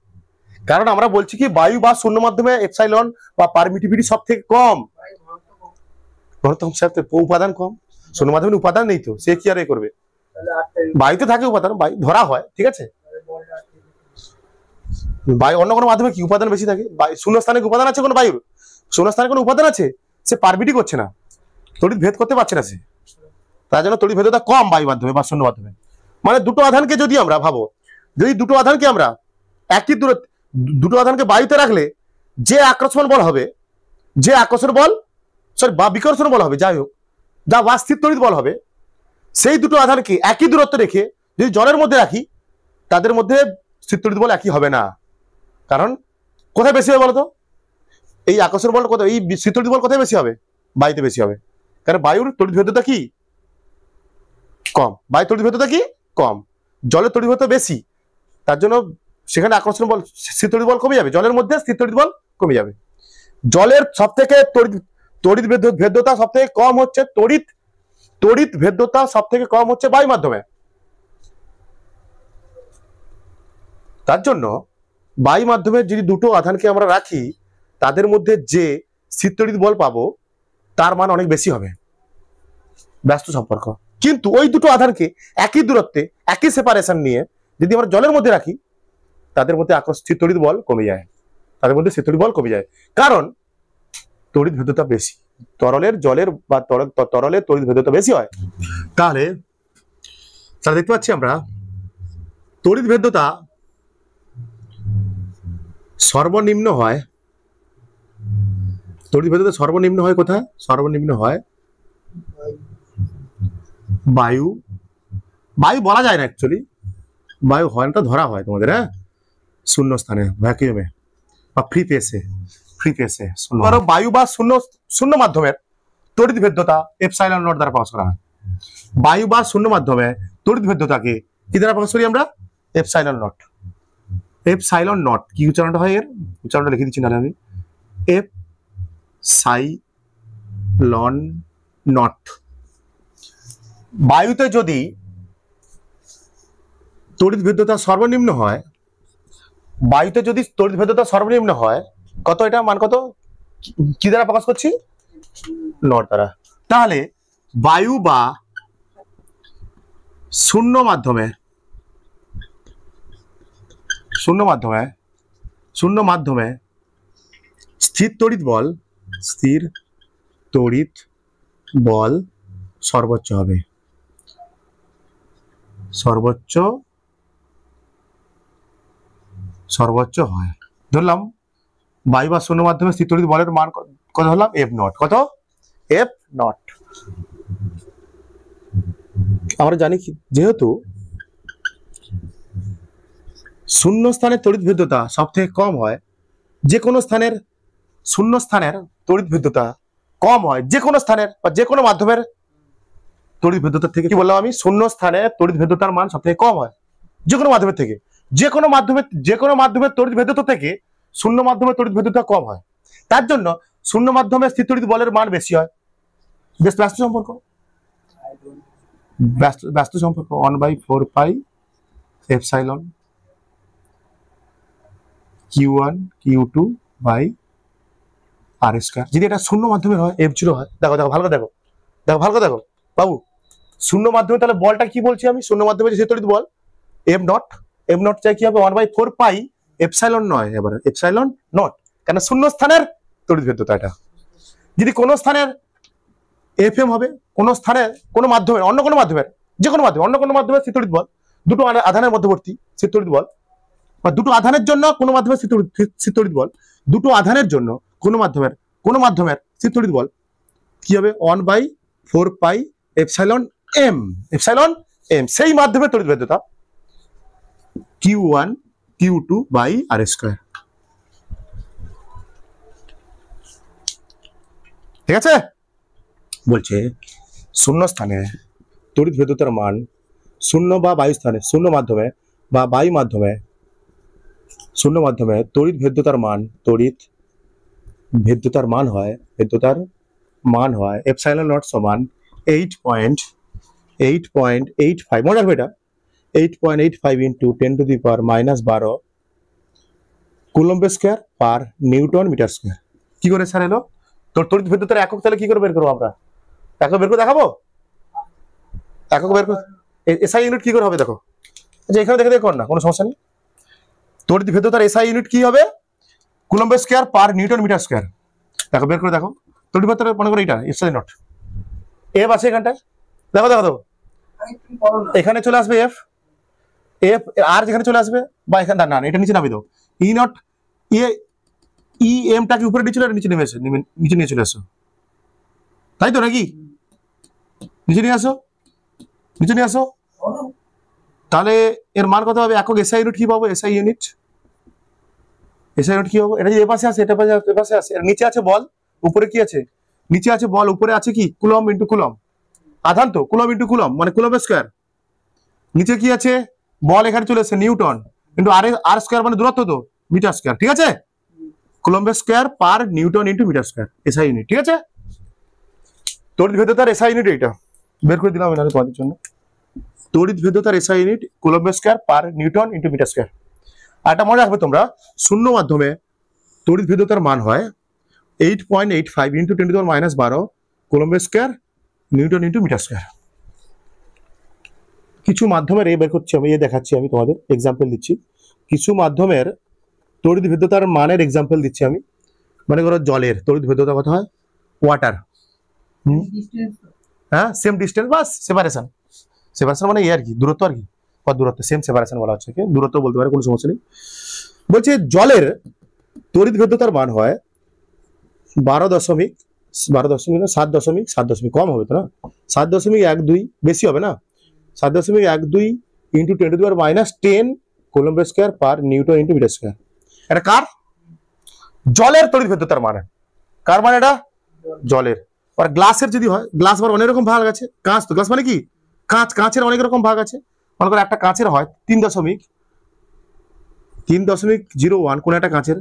কারণ আমরা বলছি কি বায়ু বা শূন্য মাধ্যমে এপসাইলন বা পারমিটিভিটি সব থেকে কম, উপাদান কম। শূন্য মাধ্যমে উপাদান নেই তো, সে কি আর করবে? বায়ুতে থাকে উপাদান, বায়ু ধরা হয়, ঠিক আছে। বায়ু অন্য কোনো মাধ্যমে কি উপাদান বেশি থাকে? শূন্য স্থানে উপাদান আছে কোনো বায়ুর? শূন্য স্থানে কোনো উপাদান আছে? সে পারমিটই করছে না, তড়িৎ ভেদ করতে পারছে না সে, তার জন্য তড়িৎ ভেদ্যতা কম বায়ু মাধ্যমে বা শূন্য মাধ্যমে। মানে দুটো আধানকে যদি আমরা ভাবো, যদি দুটো আধানকে আমরা একই দূরত্ব, দুটো আধানকে বায়ুতে রাখলে যে আকর্ষণ বল হবে, যে আকর্ষণ বল বা বিকর্ষণ বল হবে, যাই হোক, যা বা স্থির তড়িৎ বল হবে, সেই দুটো আধানকে একই দূরত্ব রেখে যদি জলের মধ্যে রাখি, তাদের মধ্যে স্থির তড়িৎ বল একই হবে না। কারণ কোথায় বেশি হবে বলতো? এই আকর্ষণ বল কোথায়, এই স্থির তড়িৎ বল কোথায় বেশি হবে? বায়ুতে বেশি হবে। কারণ বায়ুর তড়িৎ ভেদ্যতা কি? কম। বায়ুর তড়িৎ ভেদ্যতা কি? কম। জলের তড়িৎ ভেদ্যতা বেশি, তার জন্য সেখানে আকর্ষণ বল, স্থির তড়িৎ বল কমে যাবে, জলের মধ্যে স্থির তড়িৎ বল কমে যাবে। জলের সব থেকে তড়িৎ ভেদ্যতা সব থেকে কম হচ্ছে, তড়িৎ ভেদ্যতা সব থেকে কম হচ্ছে বায়ু মাধ্যমে। তার জন্য বায়ু মাধ্যমে যদি দুটো আধানকে আমরা রাখি, তাদের মধ্যে যে স্থির তড়িৎ বল পাবো তার মান অনেক বেশি হবে, ব্যস্ত সম্পর্ক। কিন্তু ওই দুটো আধানকে একই দূরত্বে, একই সেপারেশন নিয়ে যদি আমরা জলের মধ্যে রাখি, তাদের মধ্যে স্থির তড়িৎ বল কমে যায়, তাদের মধ্যে স্থির তড়িৎ বল কমে যায়, কারণ তড়িৎ ভেদ্যতা বেশি। জলের বা তরলের তড়িৎ ভেদ্যতা বেশি হয়। তাহলে দেখতে পাচ্ছি আমরা তড়িৎ ভেদ্যতা সর্বনিম্ন হয় তড়িৎ ভেদ্যতা সর্বনিম্ন হয় কোথায়? সর্বনিম্ন হয় বায়ু, বায়ু বলা যায় না অ্যাকচুয়ালি, বায়ু হয় না, ধরা হয় তোমাদের, হ্যাঁ, শূন্য স্থানে, ভ্যাকুয়ামে বা ফ্রি পেসে, ফ্রি পেসে বায়ু বা শূন্য শূন্য মাধ্যমের তড়িৎ ভেদ্যতা এপসাইলন নট দ্বারা প্রকাশ করা হয়। বায়ু বা শূন্য মাধ্যমে তড়িৎ ভেদ্যতাকে কি দ্বারা প্রকাশ করি আমরা? Epsilon not. এপসাইলন নট কি উচ্চারণটা হয়? এর উচ্চারণটা লিখে দিচ্ছি নাহলে আমি। App সাইলন not. বায়ুতে যদি তড়িৎ ভেদ্যতা সর্বনিম্ন হয়, বায়ুতে যদি তড়িৎ ভেদ্যতা সর্বনিম্ন হয়, কত? এটা মান কত? কি দ্বারা প্রকাশ করছি? নট দ্বারা। তাহলে বায়ু বা শূন্য মাধ্যমে, শূন্য মাধ্যমে, শূন্য মাধ্যমে স্থির তড়িৎ বল, স্থির তড়িৎ বল সর্বোচ্চ হবে, সর্বোচ্চ, সর্বোচ্চ হয়। ধরলাম বায়ু বা শূন্য মাধ্যমে স্থির তড়িৎ বলের মান কত ধরলাম? F naught. কত? F naught. আমরা জানি কি, যেহেতু শূন্য স্থানের তড়িৎ ভেদ্যতা সব থেকে কম হয়, যে কোনো স্থানের শূন্য স্থানের তড়িৎ ভেদ্যতা কম হয় যে কোনো স্থানের বা যে কোনো মাধ্যমের তড়িৎ ভেদ্যতার থেকে। কি বললাম আমি? শূন্য স্থানে তড়িৎ ভেদ্যতার মান সব থেকে কম হয় যে কোনো মাধ্যমের থেকে, যে কোনো মাধ্যমের তড়িৎ ভেদ্যতা থেকে শূন্য মাধ্যমের তড়িৎ ভেদ্যতা কম হয়। তার জন্য শূন্য মাধ্যমে স্থির তড়িৎ বলের মান বেশি হয়। বেশ ব্যস্ত সম্পর্ক, ব্যস্ত সম্পর্ক 1/4 pi epsilon Q1 Q2 by R square. যদি এটা শূন্য মাধ্যমের হয়, F0 হয়। দেখো দেখো ভালো করে দেখো, দেখো ভালো করে দেখো বাবু, শূন্য মাধ্যমে তাহলে বলটা কি বলছি আমি? শূন্য মাধ্যমে যে তড়িৎ বল এফ নট, এফ নট চাই কি হবে? 1/4 পাই এপসাইলন নয়, এবারে এপসাইলন নট, কেন শূন্য স্থানের তড়িৎ ভেদ্যতা এটা। যদি কোনো স্থানের এফএম হবে, কোনো স্থানের কোনো মাধ্যমের, অন্য কোনো মাধ্যমের, যে কোনো মাধ্যমে, অন্য কোনো মাধ্যমের স্থির তড়িৎ বল, দুটো আধানের মধ্যবর্তী স্থির তড়িৎ বল, বা দুটো আধানের জন্য কোনো মাধ্যমের স্থির তড়িৎ বল, দুটো আধানের জন্য কোনো মাধ্যমের স্থির তড়িৎ বল কি হবে? 1/4 pi epsilon M, epsilon M. সেই মাধ্যমের তড়িৎ ভেদ্যতা Q1 Q2 by R square. ঠিক আছে? বলছে শূন্য স্থানে তড়িৎ ভেদ্যতার মান, শূন্য বা বায়ু স্থানে, শূন্য মাধ্যমে বা বায়ু মাধ্যমে, শূন্য মাধ্যমে তড়িৎ ভেদ্যতার মান, তড়িৎ ভেদ্যতার মান হয়, ভেদ্যতার মান হয় এপসাইলন নট সমান 8.85, মনে রাখবে এটা, 8.85 into 10⁻⁻12 coulomb square per newton metre square. কি করে স্যার এলো? তোর তড়িৎ ভেদ্যতার একক তাহলে কি করে বের করবো আমরা? একক বের করে দেখাবো, একক বের করে। এসআই ইউনিট কি করে হবে দেখো, আচ্ছা এখানে দেখে দেখো না, কোনো সমস্যা নেই। তড়িৎ ভেদ্যতার এসআই ইউনিট কি হবে? Coulomb square per newton metre square. দেখো বের করে দেখো, তড়িৎ ভেদ্যতার মনে করো এটা এসআই নট, এফ আছে এখানটায়, দেখো দেখো দেখো, এখানে চলে আসবে এফ, এফ আর যেখানে চলে আসবে, বা এখানে না, এটা নিচে নামিয়ে দাও, ই নট, ই এমটাকে উপরে নিয়ে চলে, নিচে নেমে এসে নিচে নিয়ে চলে আসো, তাই তো নাকি? নিচে নিয়ে আসো, নিচে নিয়ে আসো। তাহলে এর মান কত হবে? একক এসআই ইউনিট কি পাবো? এসআই ইউনিট, এসআই ইউনিট কি পাবো? এটা যদি এ পাশে আসে, এটা পাশে আসে, এর নিচে আছে বল, উপরে কি আছে? নিচে আছে বল, উপরে আছে কি? কুলম ইন্টু কুলম, আধান তো, কুলম ইন্টু কুলম মানে কুলম স্কয়ার। নিচে কি আছে? বল এখানে চলে এসেছে নিউটন ইন্টু আর স্কয়ার মানে দূরত্ব তো, মিটার স্কয়ার। ঠিক আছে? Coulomb square per newton into metre square, SI unit. ঠিক আছে? তড়িৎ ভেদ্যতার এসআই ইউনিট এটা বের করে দিলাম এখানে তোমাদের জন্য। তড়িৎ ভেদ্যতার SI unit coulomb square per newton into metre square. আর এটা মনে রাখবে তোমরা, শূন্য মাধ্যমে তড়িৎ ভেদ্যতার মান হয় 8.85 into 10⁻12 coulomb square newton into metre square. কিছু মাধ্যমের এ বের করছি আমি, এ দেখাচ্ছি আমি তোমাদের, এক্সাম্পল দিচ্ছি। কিছু মাধ্যমের তড়িৎ ভেদ্যতার মানের এক্সাম্পল দিচ্ছি আমি। মনে করো জলের তড়িৎ ভেদ্যতা কত হয়? ওয়াটার, হ্যাঁ সেম ডিস্টেন্স বাস সেপারেশন, সেপারেশন মানে এই আর কি, দূরত্ব আর কি, কত দূরত্ব, সেম সেপারেশন বলা হচ্ছে, দূরত্ব বলতে পারে, কোনো সমস্যা নেই। বলছে জলের তড়িৎ ভেদ্যতার মান হয় 7.7 কম হবে তো না, 7.12 বেশি হবে না, 7.12 into 10⁻⁻10 coulomb square per newton into metre square. এটা কার? জলের তড়িৎভেদ্যতার মান। কার মান এটা? জলের। আর গ্লাসের যদি হয়, গ্লাস আবার অনেক রকম ভাগ আছে। কাঁচ তো, গ্লাস মানে কি কাঁচ, কাঁচের অনেক রকম ভাগ আছে। মনে করো একটা কাঁচের হয় 3.01 কোন একটা কাঁচের,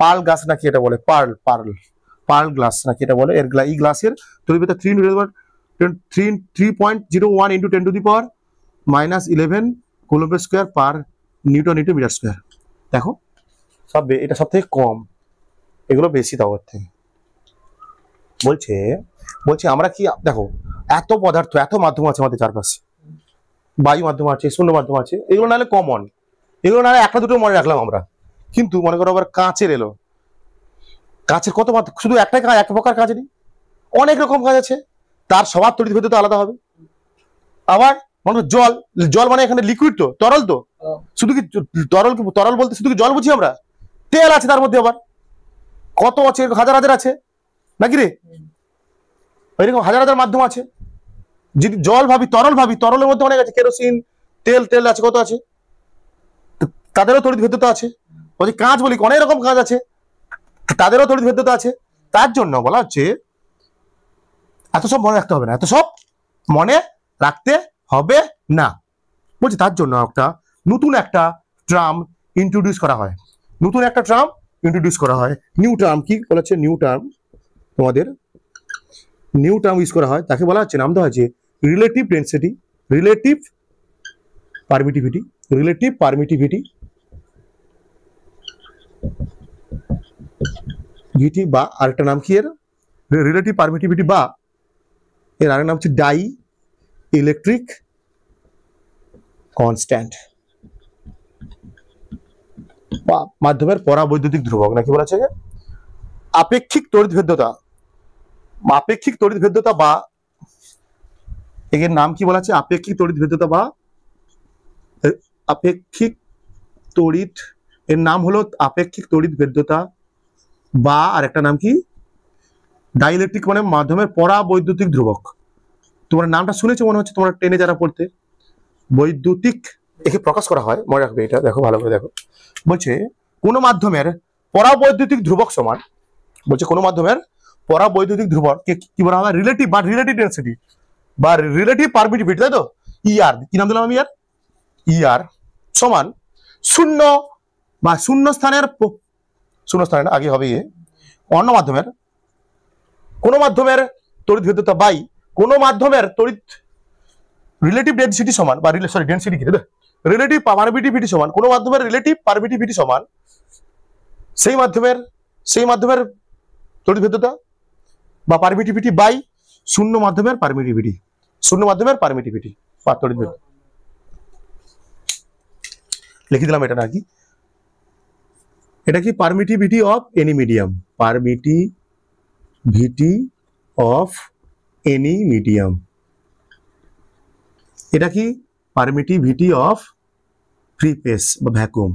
পার্ল গ্লাস নাকি এটা বলে, পার্ল গ্লাস নাকি এটা বলে, এই গ্লাসের তড়িৎভেদ্যতা 3.01 into 10⁻⁻11 coulomb square per newton into metre square. দেখো এটা সব থেকে কম, এগুলো বেশি দাও এর থেকে। বলছে আমরা কি দেখো, এত পদার্থ, এত মাধ্যম আছে আমাদের চারপাশে, বায়ু মাধ্যম আছে, শূন্য মাধ্যম আছে, এগুলো নাহলে কমন, এগুলো নাহলে একটা দুটো মনে রাখলাম আমরা। কিন্তু মনে করো আবার কাঁচের এলো, কাঁচের কত মাধ্যম, শুধু একটাই কাজ, এক প্রকার কাজ নেই, অনেক রকম কাজ আছে, তার সবার তড়িৎভেদ্যতা আলাদা হবে। আবার মনে করো জল মানে এখানে লিকুইড তো, তরল তো, শুধু কি তরল বলতে শুধু কি জল বুঝি আমরা? তেল আছে তার মধ্যে, আবার কত আছে, হাজার হাজার আছে নাকি রে, এরকম হাজার হাজার মাধ্যম আছে। যদি জল ভাবি, তরলের মধ্যে অনেক আছে, কেরোসিন, তেল আছে, কত আছে, তাদেরও তড়িৎভেদ্যতা আছে। বলছি কাঁচ বলি, অনেক রকম কাঁচ আছে, তাদেরও তড়িৎভেদ্যতা আছে। তার জন্য বলা হচ্ছে এত সব মনে রাখতে হবে না, বলছি তার জন্য নতুন একটা ট্রাম ইন্ট্রোডিউস করা হয়, নিউ টার্ম। কি বলা হচ্ছে? তোমাদের নিউ টার্ম ইউজ করা হয়, তাকে বলা হচ্ছে, নাম দেওয়া হয়েছে রিলেটিভ ডেন্সিটি, রিলেটিভ পারমিটিভিটি ভিটি, বা আরেকটা নাম কি এর, রিলেটিভ পারমিটিভিটি, বা এর আরেকটা নাম হচ্ছে ডাই ইলেকট্রিক কনস্ট্যান্ট, বা মাধ্যমের পরাবৈদ্যুতিক ধ্রুবক নাকি বলা আছে, আপেক্ষিক তড়িৎভেদ্যতা, বা এর নাম কি বলা আছে? আপেক্ষিক তড়িৎভেদ্যতা বা এর নাম হলো আপেক্ষিক তড়িৎভেদ্যতা, বা আরেকটা নাম কি ডাইইলেকট্রিক, মানে মাধ্যমের পরাবৈদ্যুতিক ধ্রুবক। তোমার নামটা শুনেছো মনে হচ্ছে, তোমরা টেনে যারা পড়তে, বৈদ্যুতিক একে প্রকাশ করা হয়, মনে রাখবে এটা, দেখো ভালো করে দেখো। বলছে কোন মাধ্যমের পরাবৈদ্যুতিক ধ্রুবক সমান, কি বলা হয়? রিলেটিভ ডেন্সিটি বা রিলেটিভ পারমিটিভিটি, তাই তো, ইআর, কি নাম দিলাম আমি, ইআর সমান শূন্য, বা শূন্য স্থানের আগে হবে অন্য মাধ্যমের, কোন মাধ্যমের তড়িৎভেদ্যতা বাই কোন মাধ্যমের রিলেটিভ ডেন্সিটি সমান, বা ডেন্সিটি কি, রিলেটিভ পারমিটিভিটি সমান, কোন মাধ্যমের রিলেটিভ পারমিটিভিটি সমান সেই মাধ্যমের তড়িৎভেদ্যতা বা পারমিটিভিটি বাই শূন্য মাধ্যমের পারমিটিভিটি বা তড়িৎভেদ্যতা। লিখে দিলাম এটা নাকি, এটা কি পারমিটিভিটি অফ এনি মিডিয়াম, এটা কি পারমিটিভিটি অফ ফ্রি স্পেস বা ভ্যাকুয়াম,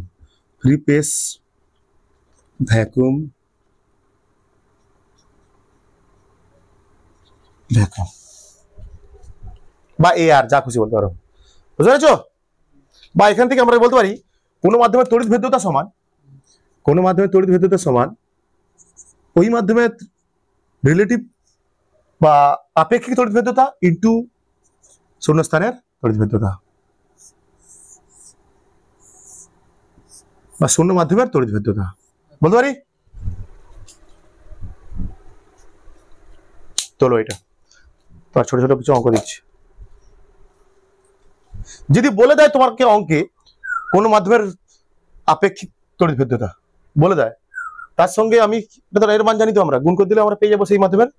বা এআর, যা খুশি বলতে পারো, বুঝতে পেরেছো? বা এখান থেকে আমরা বলতে পারি কোন মাধ্যমের তড়িৎভেদ্যতা সমান, ওই মাধ্যমের রিলেটিভ বা আপেক্ষিক তড়িৎভেদ্যতা ইনটু শূন্যস্থানের তড়িৎভেদ্যতা, বা শূন্য মাধ্যমের তড়িৎভেদ্যতা, বলতে পারি। চলো এটা তোমার ছোট ছোট কিছু অঙ্ক দিচ্ছি। যদি বলে দেয় তোমাকে অঙ্কে কোন মাধ্যমের আপেক্ষিক তড়িৎভেদ্যতা বলে দেয়, তার সঙ্গে আমি এর মান জানি তো, আমরা গুণ করে দিলে আমরা পেয়ে যাবো সেই মাধ্যমের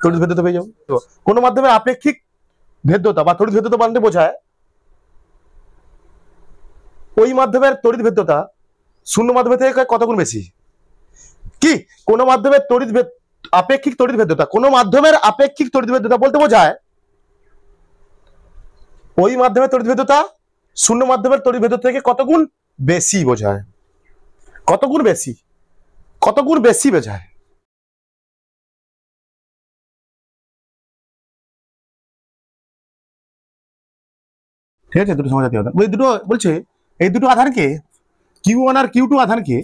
তড়িৎভেদ্যতা পেয়ে যাবো। তো কোন মাধ্যমের আপেক্ষিক ভেদ্যতা বা তড়িৎভেদ্যতা বলতে বোঝায় ওই মাধ্যমের তড়িৎভেদ্যতা শূন্য মাধ্যমের থেকে কত গুণ বেশি। কি কোন মাধ্যমের আপেক্ষিক তড়িৎভেদ্যতা, কোন মাধ্যমের আপেক্ষিক তড়িৎভেদ্যতা বলতে বোঝায় ওই মাধ্যমের তড়িৎভেদ্যতা শূন্য মাধ্যমের তড়িৎভেদ্যতা থেকে কত গুণ বেশি বোঝায়, কত গুণ বেশি বোঝায়। ঠিক আছে, দুটো সমজাতীয় আধান। ওই দুটো বলছে এই দুটো আধানকে Q1 আর Q2 আধানকে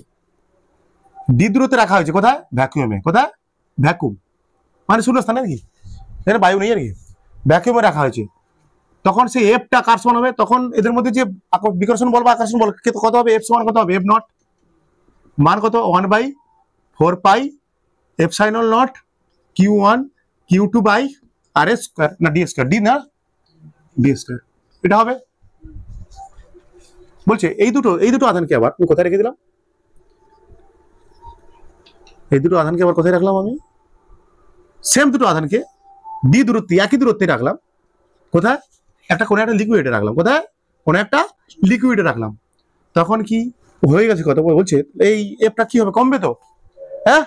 ডি দূরত্বে রাখা হয়েছে কোথায়? ভ্যাকুয়ামে। কোথায়? ভ্যাকুয়াম মানে শূন্য স্থানে আর কি, এখানে বায়ু নেই আর কি, ভ্যাকুয়ামে রাখা হয়েছে। তখন সেই এফটা কার সমান হবে? তখন এদের মধ্যে যে বিকর্ষণ বল বা আকর্ষণ বল কত হবে? এফ সমান কত হবে? এফ নট মান কত? 1/4 pi epsilon not Q1 Q2 by R S square, না ডি স্কয়ার, ডি না ডি স্কয়ার, এটা হবে। বলছে এই দুটো আধানকে আবার আমি কোথায় রেখে দিলাম? এই দুটো আধানকে আবার কোথায় রাখলাম আমি? সেম দুটো আধানকে ডি দূরত্বে, একই দূরত্বে রাখলাম। কোথায়? একটা কোনো একটা লিকুইডে রাখলাম। কোথায়? কোনো একটা লিকুইডে রাখলাম। তখন কি হয়ে গেছে? কত বলছে এই এফটা কি হবে? কমবে তো, হ্যাঁ?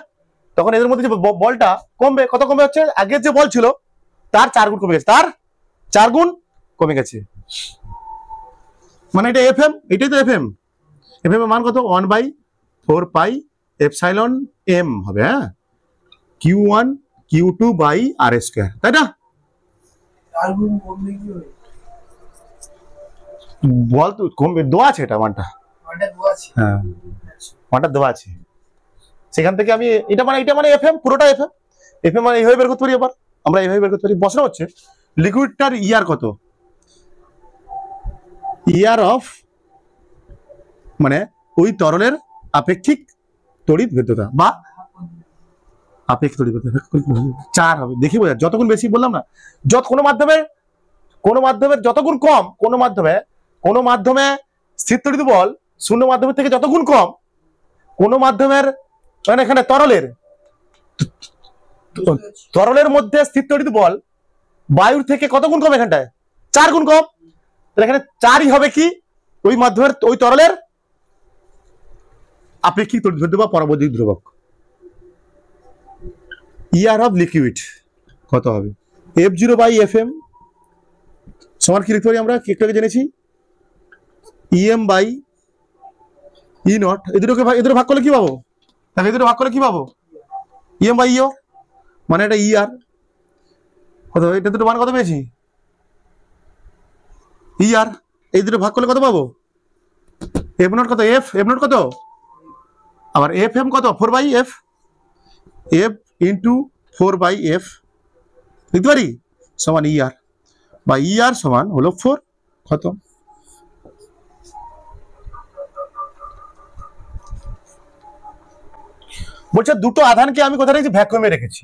তখন এদের মধ্যে যে বলটা কমবে, কত কমে হচ্ছে? আগের যে বল ছিল তার 4 গুণ কমে গেছে, তার 4 গুণ কমে গেছে। মানে এটা এফএম, এটাই তো এফএম। এফএম এর মান কত? 1/4 পাই এপসাইলন এম হবে, হ্যাঁ, Q1 Q2 by R square, তাই না? বল তো কমবে, দেওয়া আছে এটা মানটা, হ্যাঁ মানটা দেওয়া আছে। সেখান থেকে আমি এটা মানে এফএম, পুরোটা এফএম। এফএম মানে এইভাবে বের করতে পারি, আবার আমরা এইভাবে বের করতে পারি। প্রশ্ন হচ্ছে লিকুইডটার ইয়ার কত? ইয়ার অফ মানে ওই তরলের আপেক্ষিক তড়িৎ ভেদ্যতা বা আপেক্ষিক তড়িৎ ভেদ্যতা 4 হবে। দেখি বোঝা, যতক্ষণ বেশি বললাম না, কোনো মাধ্যমের যতগুণ কম, কোনো মাধ্যমে স্থির তড়িৎ বল শূন্য মাধ্যমের থেকে যতগুণ কম, কোনো মাধ্যমের মানে এখানে তরলের মধ্যে স্থির তড়িৎ বল বায়ুর থেকে কত গুণ কম? এখানটায় 4 গুণ কম। এখানে 4ই হবে কি ওই মাধ্যমের, ওই তরলের আপেক্ষিক তড়িৎ ভেদ্যতা বা পরবৈদ্যুতিক ধ্রুবক। ইয়ার অফ লিকুইড কত হবে? F0/Fm সমান কি লিখতে পারি আমরা? একটু আগে জেনেছি EM/E0। এদের ভাগ করলে কি পাবো? দেখো এদের ভাগ করলে কি পাবো? EM/EO মানে এটা ER কত? এটা দুটো মান কত পেয়েছি? ER। এই দুটো ভাগ করলে কত পাবো? F0 কত? F0 কত? আবার FM কত? 4/F, F ইন্টু 4/F লিখতে পারি সমান ER, বা ER সমান হলো 4। কত? বলছে দুটো আধানকে আমি কোথায় রেখেছি? ভ্যাকুয়ামে রেখেছি।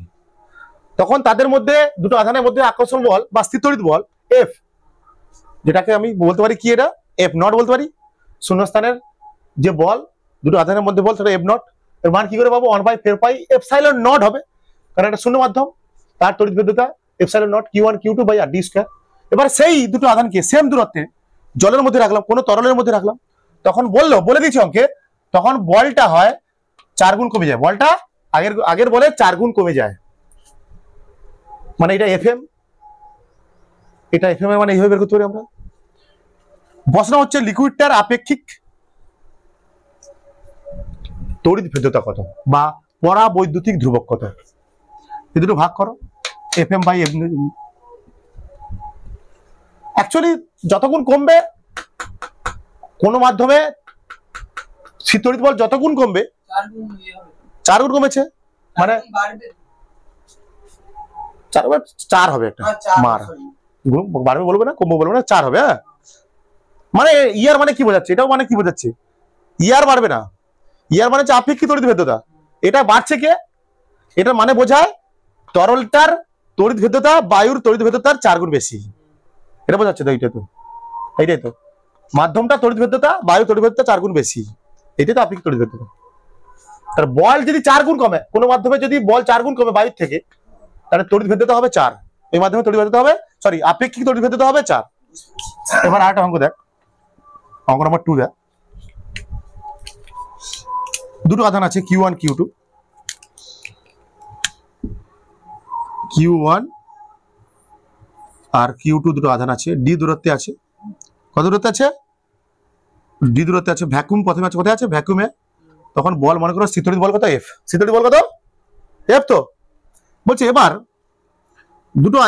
তখন তাদের মধ্যে, দুটো আধানের মধ্যে আকর্ষণ বল বা স্থির তড়িৎ বল F, যেটাকে আমি বলতে পারি কি? এটা F0 বলতে পারি। শূন্যস্থানের যে বল, দুটো আধানের মধ্যে বল, সেটা F0। এর মান কি করে পাবো? 1/4 পাই এপসাইলন নট হবে, কারণ এটা শূন্য মাধ্যম, তার তড়িৎ ভেদ্যতা epsilon not Q1 Q2 by R D square. এবার সেই দুটো আধানকে সেম দূরত্বে জলের মধ্যে রাখলাম, কোনো তরলের মধ্যে রাখলাম। তখন বলে দিয়েছি অঙ্কে, তখন বলটা হয় 4 গুণ কমে যায়। বলটা আগের বলে 4 গুণ কমে যায়। মানে এটা এফএম, এটা এফএম মানে এইভাবে বের করতে পারি আমরা। প্রশ্ন হচ্ছে লিকুইডটার আপেক্ষিক তড়িৎ ভেদ্যতা কত বা পরাবৈদ্যুতিক ধ্রুবক কত? এই দুটো ভাগ করো, FM/F। অ্যাকচুয়ালি যতগুণ কমবে কোন মাধ্যমে স্থির তড়িৎ বল, যতগুণ কমবে 4 গুণ কমেছে, মানে 4 হবে একটা মার বাড়বে বলবো না, কমবো বলবো না, 4 হবে। হ্যাঁ, মানে ইয়ার মানে কি বোঝাচ্ছে? এটাও মানে কি বোঝাচ্ছে? ইয়ার বাড়বে না, ইয়ার মানে হচ্ছে আপেক্ষিক তড়িৎ ভেদ্যতা। এটা বাড়ছে কে? এটা মানে বোঝায় তরলটার তড়িৎ ভেদ্যতা বায়ুর তড়িৎ ভেদ্যতার 4 গুণ বেশি। এটা বোঝাচ্ছে তো? এইটাই তো মাধ্যমটা তড়িৎ ভেদ্যতা বায়ু তড়িৎ ভেদ্যতা 4 গুণ বেশি, এটাই তো আপেক্ষিক তড়িৎ ভেদ্যতা। তার বল যদি 4 গুণ কমে, কোনো মাধ্যমে যদি বল 4 গুণ কমে বায়ুর থেকে, তাহলে তড়িৎ ভেদ্যতা হবে 4। এই মাধ্যমে তড়িৎ ভেদ্যতা হবে, সরি, আপেক্ষিক তড়িৎ ভেদ্যতা হবে 4। এবার আরেকটা অঙ্ক দেখ, অঙ্ক নাম্বার 2 দেখ। দুটো আধান আছে Q1 Q2, Q1 আর Q2 দুটো আধান আছে, ডি দূরত্বে আছে। কত দূরত্বে আছে? ডি দূরত্বে আছে। ভ্যাকুয়াম প্রথমে আছে, কোথায় আছে? ভ্যাকুয়ামে। তখন বল মনে করো স্থির তড়িৎ বল কত? F। স্থির তড়িৎ বল কত? F। তো বলছে এবার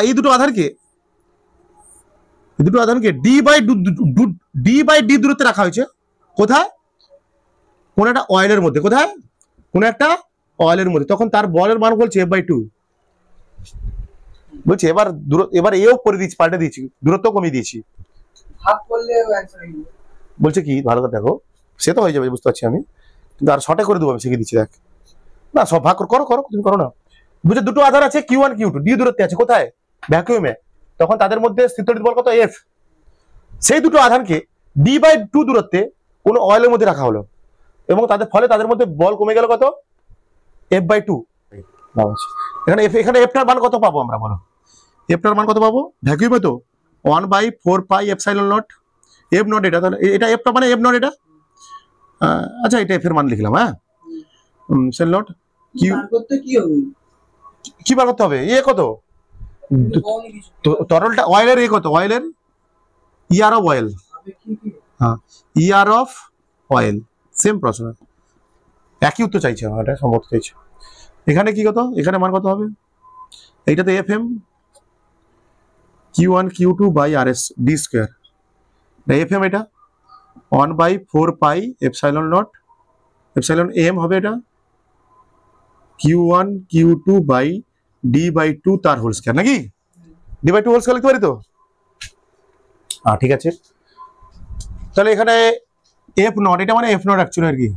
এই দুটো আধানকে এই দুটো আধানকে ডি বাই ডি দূরত্বে রাখা হয়েছে। কোথায়? কোন একটা অয়েলের মধ্যে। কোথায়? কোন একটা অয়েলের মধ্যে। তখন তার বলের মান বলছে F/2। বলছি এবার এও করে দিচ্ছি, পাল্টে দিয়েছি, দূরত্ব কমিয়ে দিয়েছি। হাফ করলে অ্যানসার হয়ে যাবে। বলছে কি, ভালো করে দেখো, সে তো হয়ে যাবে বুঝতে পারছি আমি, কিন্তু আর শর্টে করে দেবো আমি, শিখিয়ে দিচ্ছি। দেখ না, সব ভাগ করো করো, তুমি করো না। বুঝে দুটো আধান আছে Q1 Q2, ডি দূরত্বে আছে। কোথায়? ভ্যাকুয়ামে। তখন তাদের মধ্যে স্থিতরিত বল কত? F। সেই দুটো আধানকে D/2 দূরত্বে কোন অয়েলের মধ্যে রাখা হলো এবং তাদের মধ্যে বল কমে গেল কত? F/2। এখানে এফটার মান কত পাবো আমরা, বলো? এফটার মান কত পাবো? ভ্যাকুয়ামে তো 1/4πε0 এফ নট। এটা তাহলে এটা এফটা মানে এফ নট এটা। আচ্ছা, এটা এফ এর মান লিখলাম। হ্যাঁ, সেল নট কিউ করতে কি হবে? কি বার করতে হবে? এ কত? তরলটা অয়েলের এ কত? অয়েলের ইয়ার অফ অয়েল। হ্যাঁ, ইয়ার অফ অয়েল। সেম প্রশ্ন, একই উত্তর চাইছে আমার, এটা সম্ভব চাইছে। এখানে কি কত? এখানে মান কত হবে? এইটাতে F M Q1 Q2 by RS D square. F M এটা 1/4πε0 এপসাইলন এম হবে এটা Q1 Q2 বাই D/2 তার হোল স্কয়ার, নাকি? D/2 হোল স্কয়ার লিখতে পারি তো? ঠিক আছে। তাহলে এখানে এফ নট, এটা মানে এফ নট অ্যাকচুয়ালি আর কি,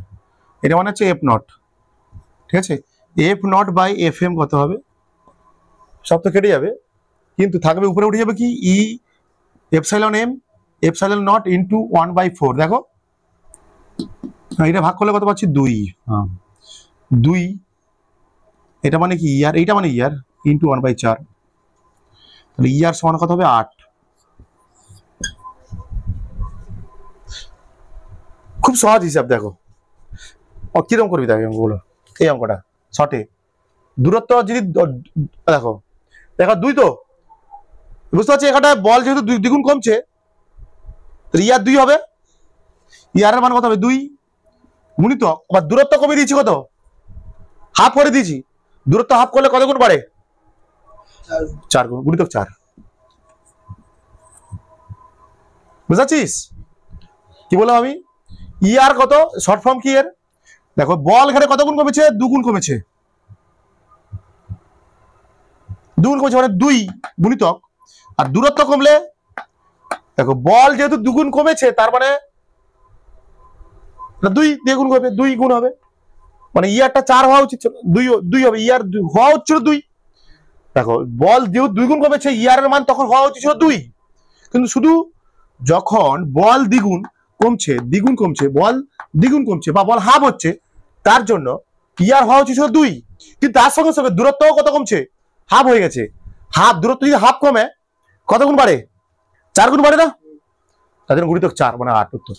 এটা মানে হচ্ছে এফ নট। ঠিক আছে, F nought by F M কত হবে? সব তো কেটে যাবে, কিন্তু থাকবে উপরে উঠে যাবে কি ই epsilon M epsilon naught into 1/4। দেখো এটা ভাগ করলে কত পাচ্ছি? 2। হ্যাঁ 2, এটা মানে কি ইয়ার, এইটা মানে ইয়ার ইন্টু 1/4। তাহলে ইয়ার সমান কত হবে? 8। খুব সহজ হিসাব। দেখো কিরকম করবি, দেখো বলো এই অঙ্কটা শর্টে। দূরত্ব যদি দেখো 2 তো বুঝতে পারছি, এখানটা বল যেহেতু দ্বিগুণ কমছে, ইয়ার 2 হবে। ইয়ারের মান কত হবে? 2 গুণিতক, আবার দূরত্ব কমিয়ে দিয়েছি কত? হাফ করে দিয়েছি। দূরত্ব হাফ করলে কত গুণ বাড়ে? 4 গুণ, গুণিতক 4। বুঝাচ্ছিস কি বললাম আমি? ইয়ার কত শর্ট ফর্ম কি এর? দেখো বল এখানে কত গুণ কমেছে? 2 গুণ কমেছে। 2 গুণ কমেছে মানে 2 গুণিতক, আর দূরত্ব কমলে দেখো বল যেহেতু 2 গুণ কমেছে, তার মানে 2 দিয়ে গুণ করবে, 2 গুণ হবে, মানে ইয়ারটা 4 হওয়া উচিত ছিল, 2 হবে। ইয়ার হওয়া উচিত 2। দেখো বল যেহেতু 2 গুণ কমেছে, ইয়ারের মান তখন হওয়া উচিত ছিল 2, কিন্তু শুধু যখন বল দ্বিগুণ কমছে, বল দ্বিগুণ কমছে বা বল হাফ হচ্ছে, তার জন্য ইয়ার হওয়া উচিত ছিল 2, কিন্তু তার সঙ্গে সঙ্গে দূরত্বও কত কমছে? হাফ হয়ে গেছে। হাফ দূরত্ব যদি হাফ কমে কত গুণ বাড়ে? 4 গুণ বাড়ে না? তাদের গুণিতক 4 মানে 8 উত্তর।